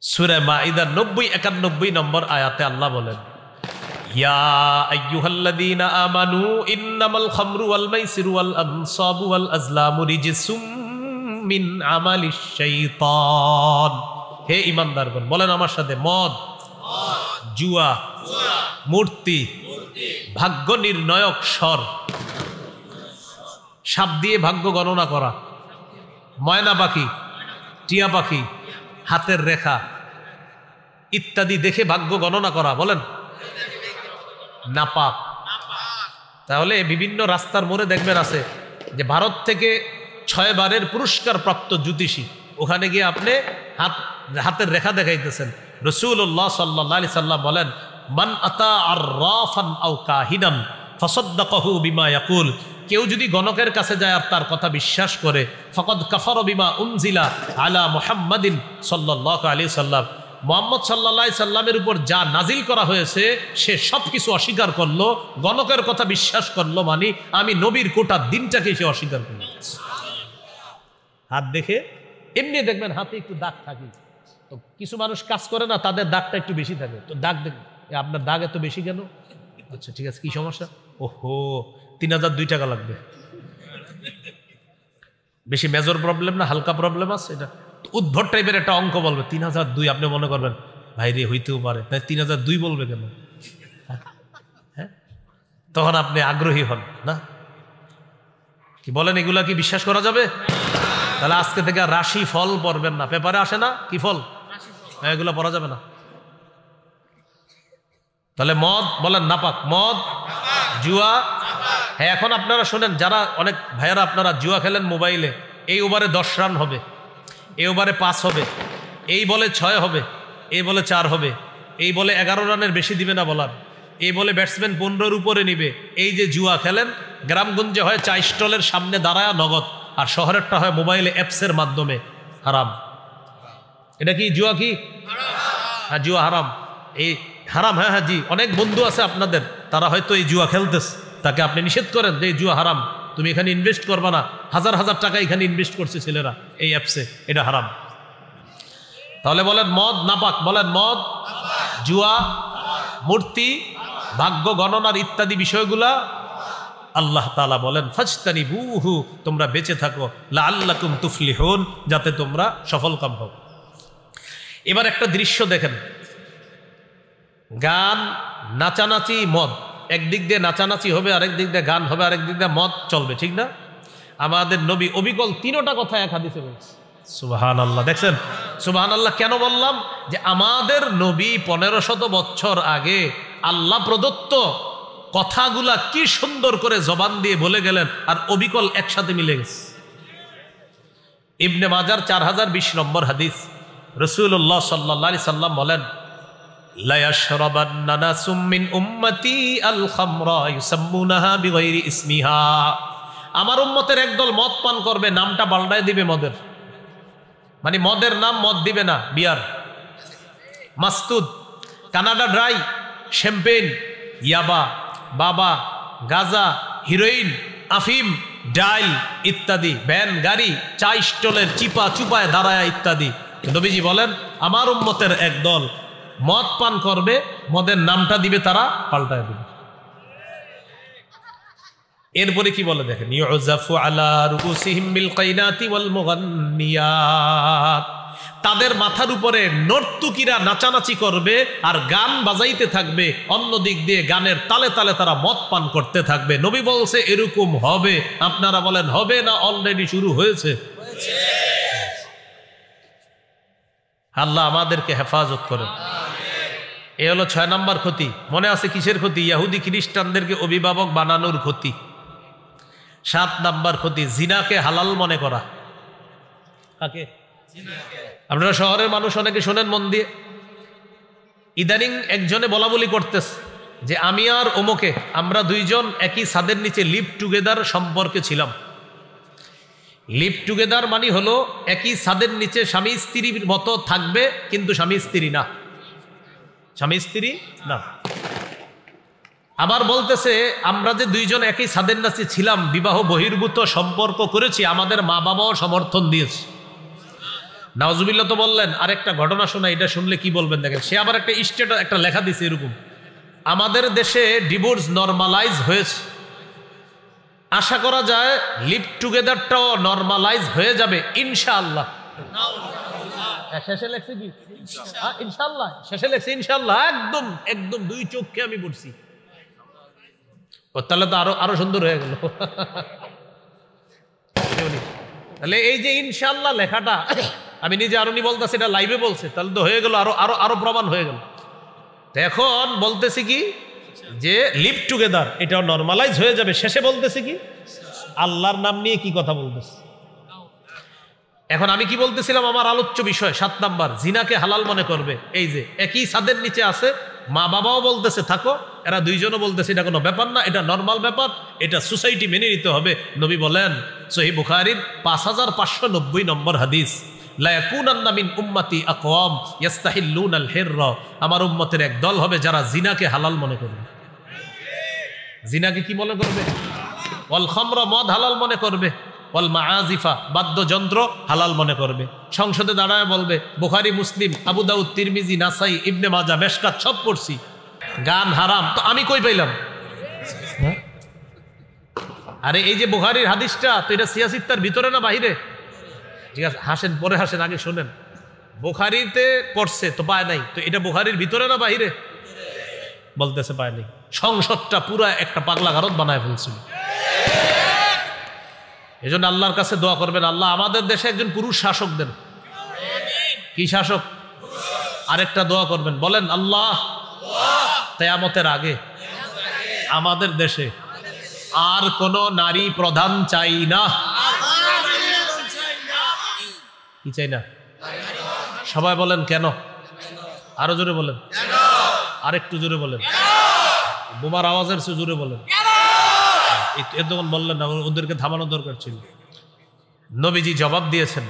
সূরা মাইদার 90-91 নম্বর আয়াতে আল্লাহ বলেন ইয়া আইয়ুহাল্লাযীনা আমানু ইন্নামাল খামরু ওয়াল মাইসিরু ওয়াল আনসাবু ওয়াল আজলামু রিজসুম মিন আমালিশ শাইতান। হে ঈমানদারগণ, বলেন আমার সাথে, মদ, জুয়া, মূর্তি, ভাগ্য নির্ণয়ক স্বর, সাপ দিয়ে ভাগ্য গণনা করা, ময়না পাখি, টিয়া পাখি, হাতের রেখা ইত্যাদি দেখে ভাগ্য গণনা করা, বলেন নাপাক। তাহলে বিভিন্ন রাস্তার মোড়ে দেখবেন আছে যে ভারত থেকে 6 বারের পুরস্কার প্রাপ্ত জ্যোতিষী, ওখানে গিয়ে আপনি হাতের রেখা দেখাইতেছেন। রাসূলুল্লাহ সাল্লাল্লাহু আলাইহি সাল্লাম বলেন মান আতা আররাফান আও কাহিনান ফাসাদ্দাকাহু বিমা ইয়াকুল, কেউ যদি গণকের কাছে যায় আর তার কথা বিশ্বাস করে, ফাকাদ কাফারা বিমা উনজিলা আলা মুহাম্মাদিন সাল্লাল্লাহু আলাইহি সাল্লাম, মুহাম্মদ সাল্লাল্লাহু আলাইহি সাল্লামের উপর যা নাজিল করা হয়েছে সে সবকিছু অস্বীকার করলো। গণকের কথা বিশ্বাস করলো মানে আমি নবীর কোটা দিনটাকে সে অস্বীকার করলো। হাত দেখে এমনি দেখবেন হাতে একটু দাগ থাকে, তো কিছু মানুষ কাজ করে না, তাদের দাগটা একটু বেশি থাকে, তো দাগ দেখবেন আপনার দাগ এত বেশি কেন? আচ্ছা ঠিক আছে, কি সমস্যা? ওহো, 3002 টাকা লাগবে। বেশি মেজর প্রবলেম না, হালকা প্রবলেম আছে, এটা উদ্ভট টাইপের একটা অঙ্ক বলবে 3002। আপনি মনে করবেন ভাই রে হইতেও পারে, তাই 3002 বলবে কেন? হ্যাঁ, তখন আপনি আগ্রহী হন না, কি বলেন? এগুলা কি বিশ্বাস করা যাবে? তাহলে আজকে থেকে রাশি ফল পড়বেন না, পেপারে আসে না কি ফল, এগুলো পড়া যাবে না। তাহলে মদ বলেন নাপাক, মদ জুয়া। হ্যাঁ, এখন আপনারা শোনেন, যারা অনেক ভাইয়ারা আপনারা জুয়া খেলেন মোবাইলে, এই ওভারে 10 রান হবে, এই ওভারে 5 হবে, এই বলে 6 হবে, এই বলে 4 হবে, এই বলে 11 রানের বেশি দিবে না বলার, এই বলে ব্যাটসম্যান 15-র উপরে নিবে। এই যে জুয়া খেলেন, গ্রামগঞ্জে হয় চা স্টলের সামনে দাঁড়ায় নগদ, আর শহরেরটা হয় মোবাইলে অ্যাপসের মাধ্যমে। হারাম। এটা কি জুয়া? কি হ্যাঁ, জুয়া হারাম। এই হারাম। হ্যাঁ হ্যাঁ জি, অনেক বন্ধু আছে আপনাদের, তারা হয়তো এই জুয়া খেলতেছে, তাকে আপনি নিষেধ করেন যে এই জুয়া হারাম, তুমি এখানে ইনভেস্ট করবা না, হাজার হাজার টাকা এখানে ইনভেস্ট করছে ছেলেরা এই অ্যাপসে, এটা হারাম। তাহলে বলেন মদ নাপাক, বলেন মদ, জুয়া, মূর্তি, ভাগ্য গণনার ইত্যাদি বিষয়গুলা আল্লাহ তাআলা বলেন ফাজতানিবুহু, তোমরা বেঁচে থাকো, লাআল্লাকুম তুফলিহুন, যাতে তোমরা সফলকাম হও। এবার একটা দৃশ্য দেখেন, গান, নাচানাচি, মদ, একদিক দিয়ে নাচানাচি হবে, আরেক দিক দিয়ে গান হবে, আরেক দিক দিয়ে মদ চলবে, ঠিক না? আমাদের নবী অবিকল 3টা কথা এক হাদিসে বলছে। সুবহানাল্লাহ। দেখছেন, সুবহানাল্লাহ কেন বললাম? যে আমাদের নবী 1500 বছর আগে আল্লাহ প্রদত্ত কথাগুলা কি সুন্দর করে জবান দিয়ে বলে গেলেন, আর অবিকল একসাথে মিলে গেছে। ইবনে মাজার 4020 নম্বর হাদিস, রাসূলুল্লাহ সাল্লাল্লাহু আলাইহি সাল্লাম বলেন, লা ইয়াশরাবান্না নাসুম মিন উম্মতি আল খামরা ইউসাম্মুনাহা বিগাইরি ইসমিহা, আমার উম্মতের একদল মদ পান করবে, নামটা পাল্টায় দিবে মদের, মানে মদের নাম মদ দিবে না, বিয়ার, মাস্তুদ, কানাডা ড্রাই, শ্যাম্পেন, ইয়াবা, বাবা, গাজা, হিরোইন, আফিম, ডাইল ইত্যাদি, ভ্যান, গাড়ি, চা স্টলের চিপা চুপায় দাঁড়ায় ইত্যাদি। নবীজি বলেন আমার উম্মতের একদল মদ পান করবে, মদের নামটা দিবে তারা পাল্টায় দিবে। এরপরে কি বলে দেখেন, ইউজাফু আলা রুউসিহিম বিল কাইনাতি ওয়াল মুগান্নিয়াত, তাদের মাথার উপরে নর্তুকিরা নাচানাচি করবে আর গান বাজাইতে থাকবে, অন্য দিক দিয়ে গানের তালে তালে তারা মদ পান করতে থাকবে। নবী বলছে এরকম হবে। আপনারা বলেন হবে না অলরেডি শুরু হয়েছে? আল্লাহ আমাদেরকে হেফাজত করেন। এ হলো 6 নম্বর ক্ষতি। মনে আছে কিসের ক্ষতি? ইহুদি খ্রিস্টানদেরকে অভিভাবক বানানোর ক্ষতি। 7 নম্বর ক্ষতি, জিনাকে হালাল মনে করা। কাকে? আপনারা শহরের মানুষ অনেকে শোনেন মন দিয়ে, ইদানিং একজনে বলা বলি করতেছে যে আমি আর ওমকে, আমরা দুইজন একই ছাদের নিচে লিভ টুগেদার সম্পর্কে ছিলাম। লিভ টুগেদার মানে হলো একই ছাদের নিচে স্বামী স্ত্রীর মতো থাকবে, কিন্তু স্বামী স্ত্রী না, স্বামী স্ত্রী না। আবার বলতেছে আমরা যে দুইজন একই ছাদের নিচে ছিলাম, বিবাহ বহির্ভূত সম্পর্ক করেছি, আমাদের মা বাবাও সমর্থন দিয়েছে। নাউজুবিল্লাহ তো বললেন। আরেকটা ঘটনা শোনা, এটা শুনলে কি বলবেন দেখেন। সে আবার একটা স্টেটাস, একটা লেখা দিছে এরকম, আমাদের দেশে ডিভোর্স নরমালাইজ হয়েছে, আশা করা যায় লিভ টুগেদারটাও নরমালাইজ হয়ে যাবে ইনশাআল্লাহ। শেষে লেখছে কি ইনশাআল্লাহ? শেষে লেখছে ইনশাআল্লাহ। একদম একদম 2 চোখে আমি পড়ছি। তাহলে তো আরো সুন্দর হয়ে গেল। তাহলে এই যে ইনশাআল্লাহ লেখাটা আমি নিজে আরো বলতেছি, এটা লাইভে বলছে, তাহলে তো হয়ে গেল, আরো প্রমাণ হয়ে গেল। এখন বলতেছি কি যে লিভ টুগেদার এটাও নরমালাইজ হয়ে যাবে। শেষে বলতেছি কি আল্লাহর নাম নিয়ে কি কথা বলতেছে। এখন আমি কি বলতেছিলাম, আমার আলোচ্য বিষয় 7 নাম্বার, জিনাকে হালাল মনে করবে। এই যে একই ছাদের নিচে আছে, মা বাবাও বলতেছে থাকো, এরা দুইজনও বলতেছে এটা কোনো ব্যাপার না, এটা নর্মাল ব্যাপার, এটা সোসাইটি মেনে নিতে হবে। নবী বলেন সহিহ বুখারীর 5590 নম্বর হাদিস, লা ইয়াকুনান্না মিন উম্মতি আকওয়াম ইস্তাহিল্লুনাল হিররা, আমার উম্মতের এক দল হবে যারা জিনাকে হালাল মনে করবে। জিনাকে কি মনে করবে? ওয়াল খামরা, মদ হালাল মনে করবে। ওয়াল মাআজিফা, বাদ্যযন্ত্র হালাল মনে করবে। সংসদে দাঁড়ায় বলবে বুখারী, মুসলিম, আবু দাউদ, তিরমিজি, নাসাই, ইবনে মাজাহ, মেশকাত সব পড়ছি, গান হারাম। তো আমি কই পাইলাম? আরে এই যে বুখারীর হাদিসটা, তো এটা সিয়াসিত্তার ভিতরে না বাহিরে? ঠিক আছে, হাসেন, পরে হাসেন, আগে শোনেন। বুখারীতে পড়ছে তো পায় নাই, তো এটা বুখারীর ভিতরে না বাহিরে? বলতেছে পায় নাই। সংসদটা পুরা একটা পাগলা গারদ বানায় ফেলছিল। এই জন্য আল্লাহর কাছে দোয়া করবেন, আল্লাহ আমাদের দেশে একজন পুরুষ শাসক দেন। কি শাসক? আরেকটা দোয়া করবেন, বলেন আল্লাহ কিয়ামতের আগে আমাদের দেশে আর কোন নারী প্রধান চাই না। কি চাই না? সবাই বলেন কেন? আরো জোরে বলেন, আরেকটু জোরে বলেন, বোমার আওয়াজের চেয়ে জোরে বলেন। এতক্ষণ বললেন না, ওদেরকে থামানোর দরকার ছিল। নবীজি জবাব দিয়েছেন,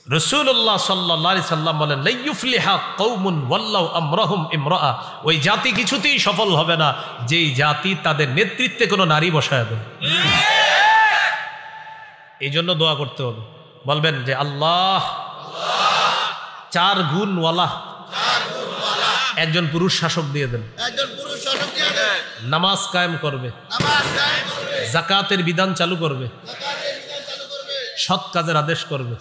রাসূলুল্লাহ সাল্লাল্লাহু আলাইহি সাল্লাম বলেন, লা ইউফলিহা কওমুন ওয়াল্লাহু আমরাহুম ইমরাআ, ওই জাতি কিছুতেই সফল হবে না যেই জাতি তাদের নেতৃত্বে কোনো নারী বসায় দেয়। এই জন্য দোয়া করতে হবে, বলবেন যে আল্লাহ 4 গুণওয়ালা একজন পুরুষ শাসক দিয়ে দেন, নামাজ কায়েম করবে, যাকাতের বিধান চালু করবে, সৎ কাজের আদেশ করবে,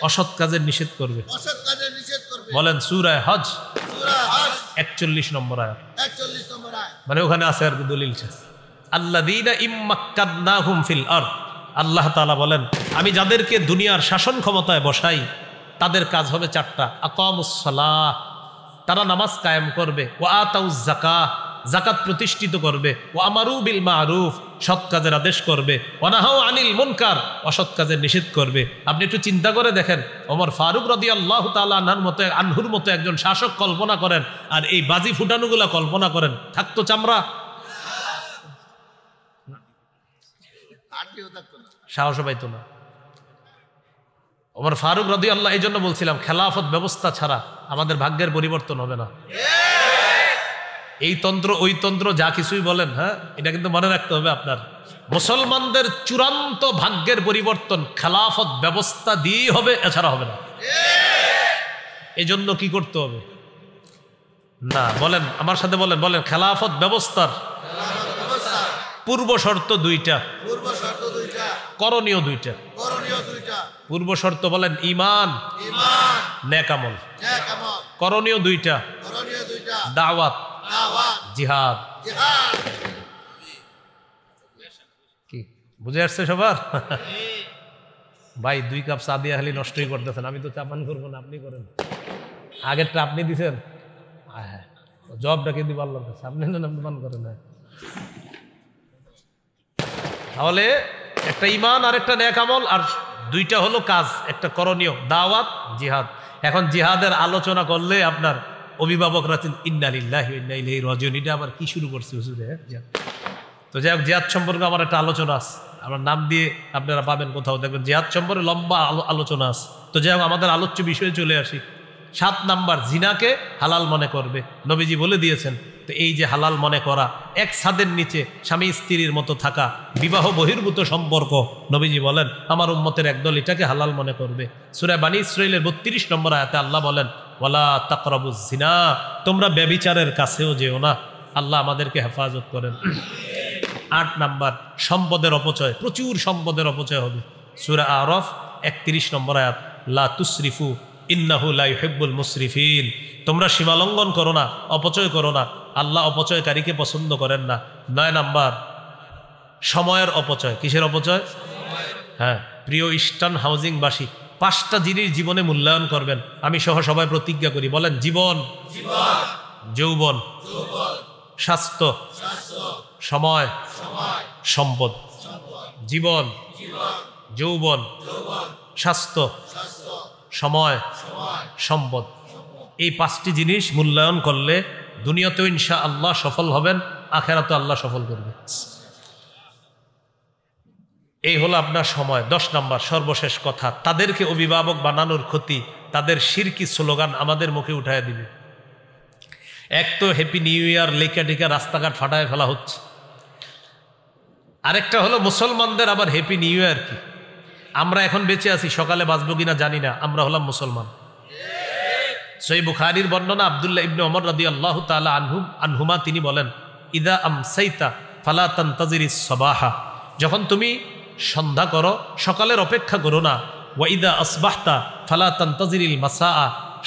অসৎ কাজের নিষেধ করবে। বলেন সূরা হজ 41 নম্বর আয়াত, মানে ওখানে আছে আর দলিল আল্লাযীনা ইম্মাক্কানাহুম ফিল আরদ। আল্লাহ তাআলা বলেন, আমি যাদেরকে দুনিয়ার শাসন ক্ষমতায় বসাই তাদের কাজ হবে 4টা। আকামুস সালাহ, তারা নামাজ কায়েম করবে, ওয়া আতাউজ যাকাহ, যাকাত প্রতিষ্ঠিত করবে, ওয়া আমারু বিল মারুফ, সৎ কাজের আদেশ করবে, ওয়া নাহাউ আনিল মুনকার, অসৎ কাজের নিষেধ করবে। আপনি একটু চিন্তা করে দেখেন, ওমর ফারুক রাদিয়াল্লাহু তাআলা আনহুর মতো একজন শাসক কল্পনা করেন, আর এই বাজি ফুটানোগুলা কল্পনা করেন, থাকতো চামড়া? সাহস পাইতো না। ওমর ফারুক রাদিয়াল্লাহু, এই জন্য বলছিলাম খেলাফত ব্যবস্থা ছাড়া আমাদের ভাগ্যের পরিবর্তন হবে না। এই তন্ত্র ওই তন্ত্র যা কিছুই বলেন, হ্যাঁ, এটা কিন্তু মনে রাখতে হবে আপনার, মুসলমানদের চূড়ান্ত ভাগ্যের পরিবর্তন খেলাফত ব্যবস্থা দিয়েই হবে, এছাড়া হবে না। এই জন্য কি করতে হবে? না, বলেন আমার সাথে, বলেন বলেন, খেলাফত ব্যবস্থার পূর্ব শর্ত 2টা, করণীয় 2টা। পূর্ব শর্ত বলেন ঈমান, নেক আমল। করণীয় 2টা, দাওয়াত, জিহাদ। কি বুঝে আসছে সবার? ভাই 2 কাপ চা দিয়ে খালি নষ্টই করতেছেন, আমি তো চা পান করবো না, আপনি করেন। আগেরটা আপনি দিছেন, জবটা কিন্তু পারলাম, আপনি আপনি পান করেন। তাহলে একটা ঈমান আর একটা নেক আমল, আর 2টা হলো কাজ, একটা করণীয়, দাওয়াত, জিহাদ। এখন জিহাদের আলোচনা করলে আপনার অভিভাবকরা ইন্না লিল্লাহি ওয়া ইন্না ইলাইহি রাজিউন, এটা আবার কি শুরু করছে হুজুরে? তো যাই হোক, জিহাদ সম্পর্কে আমার একটা আলোচনা আছে, আমার নাম দিয়ে আপনারা পাবেন কোথাও, দেখবেন জিহাদ সম্পর্কে লম্বা আলোচনা আছে। তো যাই হোক, আমাদের আলোচ্য বিষয়ে চলে আসি। 7 নাম্বার, জিনাকে হালাল মনে করবে, নবীজি বলে দিয়েছেন। তো এই যে হালাল মনে করা, এক ছাদের নিচে স্বামী স্ত্রীর মতো থাকা, বিবাহ বহির্ভূত সম্পর্ক, নবীজি বলেন আমার উম্মতের একদল এটাকে হালাল মনে করবে। সূরা বানী ইসরাঈলের 32 নম্বর আয়াতে আল্লাহ বলেন, ওয়ালা তাকরাবুজ জিনা, তোমরা ব্যভিচারের কাছেও যেও না। আল্লাহ আমাদেরকে হেফাজত করেন। 8 নাম্বার, সম্পদের অপচয়, প্রচুর সম্পদের অপচয় হবে। সূরা আরাফ 31 নম্বর আয়াত, লা তুসরিফু ইন্নাহু লা ইউহিব্বুল মুসরিফিন, তোমরা সীমালঙ্ঘন করো না, অপচয় করো না, আল্লাহ অপচয়কারীকে পছন্দ করেন না। 9 নাম্বার, সময়ের অপচয়। কিসের অপচয়? হ্যাঁ, প্রিয় ইস্টার্ন হাউজিংবাসী, 5টা জিনিস জীবনে মূল্যায়ন করবেন। আমি সহ সবাই প্রতিজ্ঞা করি, বলেন জীবন, যৌবন, স্বাস্থ্য, সময়, সম্পদ। জীবন, যৌবন, স্বাস্থ্য, সময়, সম্পদ। এই 5টি জিনিস মূল্যায়ন করলে দুনিয়াতেও ইনশাআল্লাহ সফল হবেন, আখিরাতেও আল্লাহ সফল করবে। এই হলো আপনার সময়। 10 নাম্বার, সর্বশেষ কথা, তাদেরকে অভিভাবক বানানোর ক্ষতি, তাদের শিরকি স্লোগান আমাদের মুখে উঠায় দিবে। এক তো হ্যাপি নিউ ইয়ার লেখা টেখা রাস্তাঘাট ফাটায় ফেলা হচ্ছে, আরেকটা হলো মুসলমানদের আবার হ্যাপি নিউ ইয়ার কি? আমরা এখন বেঁচে আছি, সকালে বাঁচবো কিনা জানি না, আমরা হলাম মুসলমান। সহিহ বুখারীর বর্ণনা, আব্দুল্লাহ ইবনে ওমর রাদিয়াল্লাহু তাআলা আনহুমা তিনি বলেন, ইদা আমসাইতা ফালা তানতাজিরিস সাবাহা, যখন তুমি সন্ধ্যা করো সকালের অপেক্ষা করো না। ওয়া ইদা আসবাহতা ফালা তানতাজিরিল মাসাআ,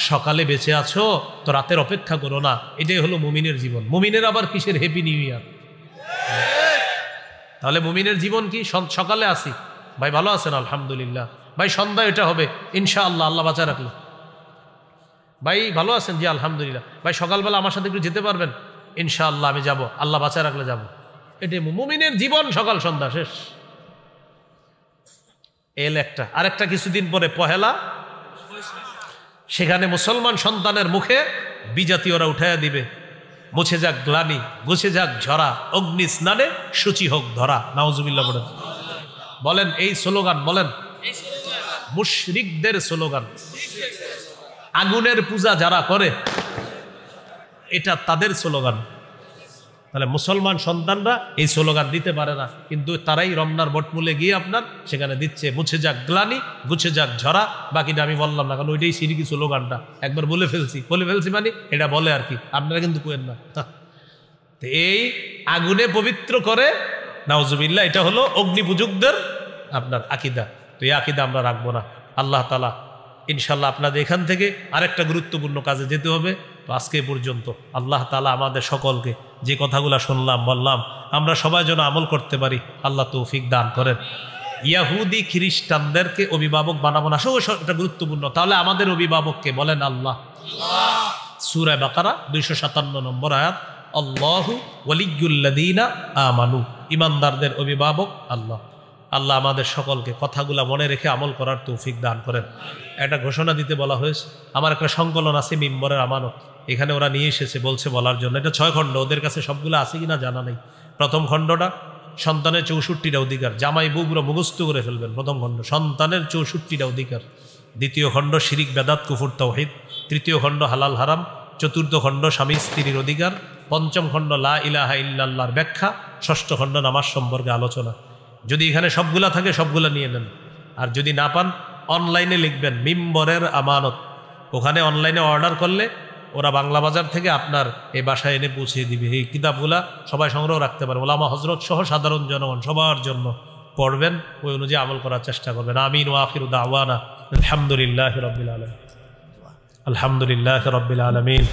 সকালে বেঁচে আছো তো রাতের অপেক্ষা করো না। এটাই হলো মুমিনের জীবন। মুমিনের আবার কিসের হ্যাপি নিউ ইয়ার? তাহলে মুমিনের জীবন কি? সকালে আসি, ভাই ভালো আছেন আলহামদুলিল্লাহ, ভাই সন্ধ্যা এটা হবে ইনশাআল্লাহ, আল্লাহ বাঁচা রাখলো। ভাই ভালো আছেন? জি আলহামদুলিল্লাহ। ভাই সকালবেলা আমার সাথে একটু যেতে পারবেন? ইনশাআল্লাহ আমি যাব, আল্লাহ বাঁচায় রাখলে যাব। এটাই মুমিনের জীবন, সকাল সন্ধ্যা শেষ। এল একটা আরেকটা কিছুদিন পরে পহেলা, সেখানে মুসলমান সন্তানের মুখে বিজাতীয়রা উঠাইয়া দিবে, মুছে যাক গ্লানি, গুছে যাক ঝরা, অগ্নি স্নানে সূচি হোক ধরা। নাউজুবিল্লাহ বলেন। বলেন এই স্লোগান বলেন, মুশরিকদের স্লোগান। আগুনের পূজা যারা করে এটা তাদের স্লোগান। তাহলে মুসলমান সন্তানরা এই স্লোগান দিতে পারে না, কিন্তু তারাই রমনার বটমূলে গিয়ে আপনার সেখানে দিচ্ছে মুছে যাক গ্লানি, গুছে যাক ঝরা। বাকিটা আমি বললাম না, কারণ ওইটাই সিরিকি স্লোগানটা একবার বলে ফেলছি মানে এটা বলে আর কি, আপনারা কিন্তু কোয়েন না। তো এই আগুনে পবিত্র করে, নাউজুবিল্লাহ, এটা হলো অগ্নিপূজকদের আপনার আকিদা। তো এই আকিদা আমরা রাখবো না। আল্লাহ তাআলা ইনশাল্লাহ আপনাদের এখান থেকে আরেকটা গুরুত্বপূর্ণ কাজে যেতে হবে। তো আজকে পর্যন্ত আল্লাহ তাআলা আমাদের সকলকে যে কথাগুলো শুনলাম বললাম আমরা সবাই যেন আমল করতে পারি, আল্লাহ তৌফিক দান করেন। ইয়াহুদি খ্রিস্টানদেরকে অভিভাবক বানাবো না, এটা গুরুত্বপূর্ণ। তাহলে আমাদের অভিভাবককে বলেন আল্লাহ। সূরা বাকারা 257 নম্বর আয়াত, আল্লাহু ওয়ালিয়্যুল্লাযীনা আমানু, ঈমানদারদের অভিভাবক আল্লাহ। আল্লাহ আমাদের সকলকে কথাগুলা মনে রেখে আমল করার তৌফিক দান করেন। একটা ঘোষণা দিতে বলা হয়েছে, আমার একটা সংকলন আছে মিম্বরের আমানত, এখানে ওরা নিয়ে এসেছে বলছে বলার জন্য। এটা 6 খণ্ড, ওদের কাছে সবগুলো আছে কিনা জানা নেই। প্রথম খণ্ডটা সন্তানের 64টা অধিকার, জামাই বউগুলো মুখস্থ করে ফেলবেন। প্রথম খণ্ড সন্তানের 64টা অধিকার। দ্বিতীয় খণ্ড শিরিক বেদাত কুফর তাওহীদ। তৃতীয় খণ্ড হালাল হারাম। চতুর্থ খণ্ড স্বামী স্ত্রীর অধিকার। পঞ্চম খণ্ড লা ইলাহা ইল্লাল্লাহর ব্যাখ্যা। ষষ্ঠ খণ্ড নামাজ সম্পর্কে আলোচনা। যদি এখানে সবগুলা থাকে সবগুলা নিয়ে নেন, আর যদি না পান অনলাইনে লিখবেন মিম্বরের আমানত, ওখানে অনলাইনে অর্ডার করলে ওরা বাংলা বাজার থেকে আপনার এই বাসায় এনে পৌঁছে দিবে। এই কিতাবগুলা সবাই সংগ্রহ রাখতে পারে, ওলামা হজরত সহ সাধারণ জনগণ সবার জন্য পড়বেন, ওই অনুযায়ী আমল করার চেষ্টা করবেন। আমিন ওয়া আখিরু দাওয়ানা আলহামদুলিল্লাহি রাব্বিল আলামিন। আলহামদুলিল্লাহি রাব্বিল আলামিন।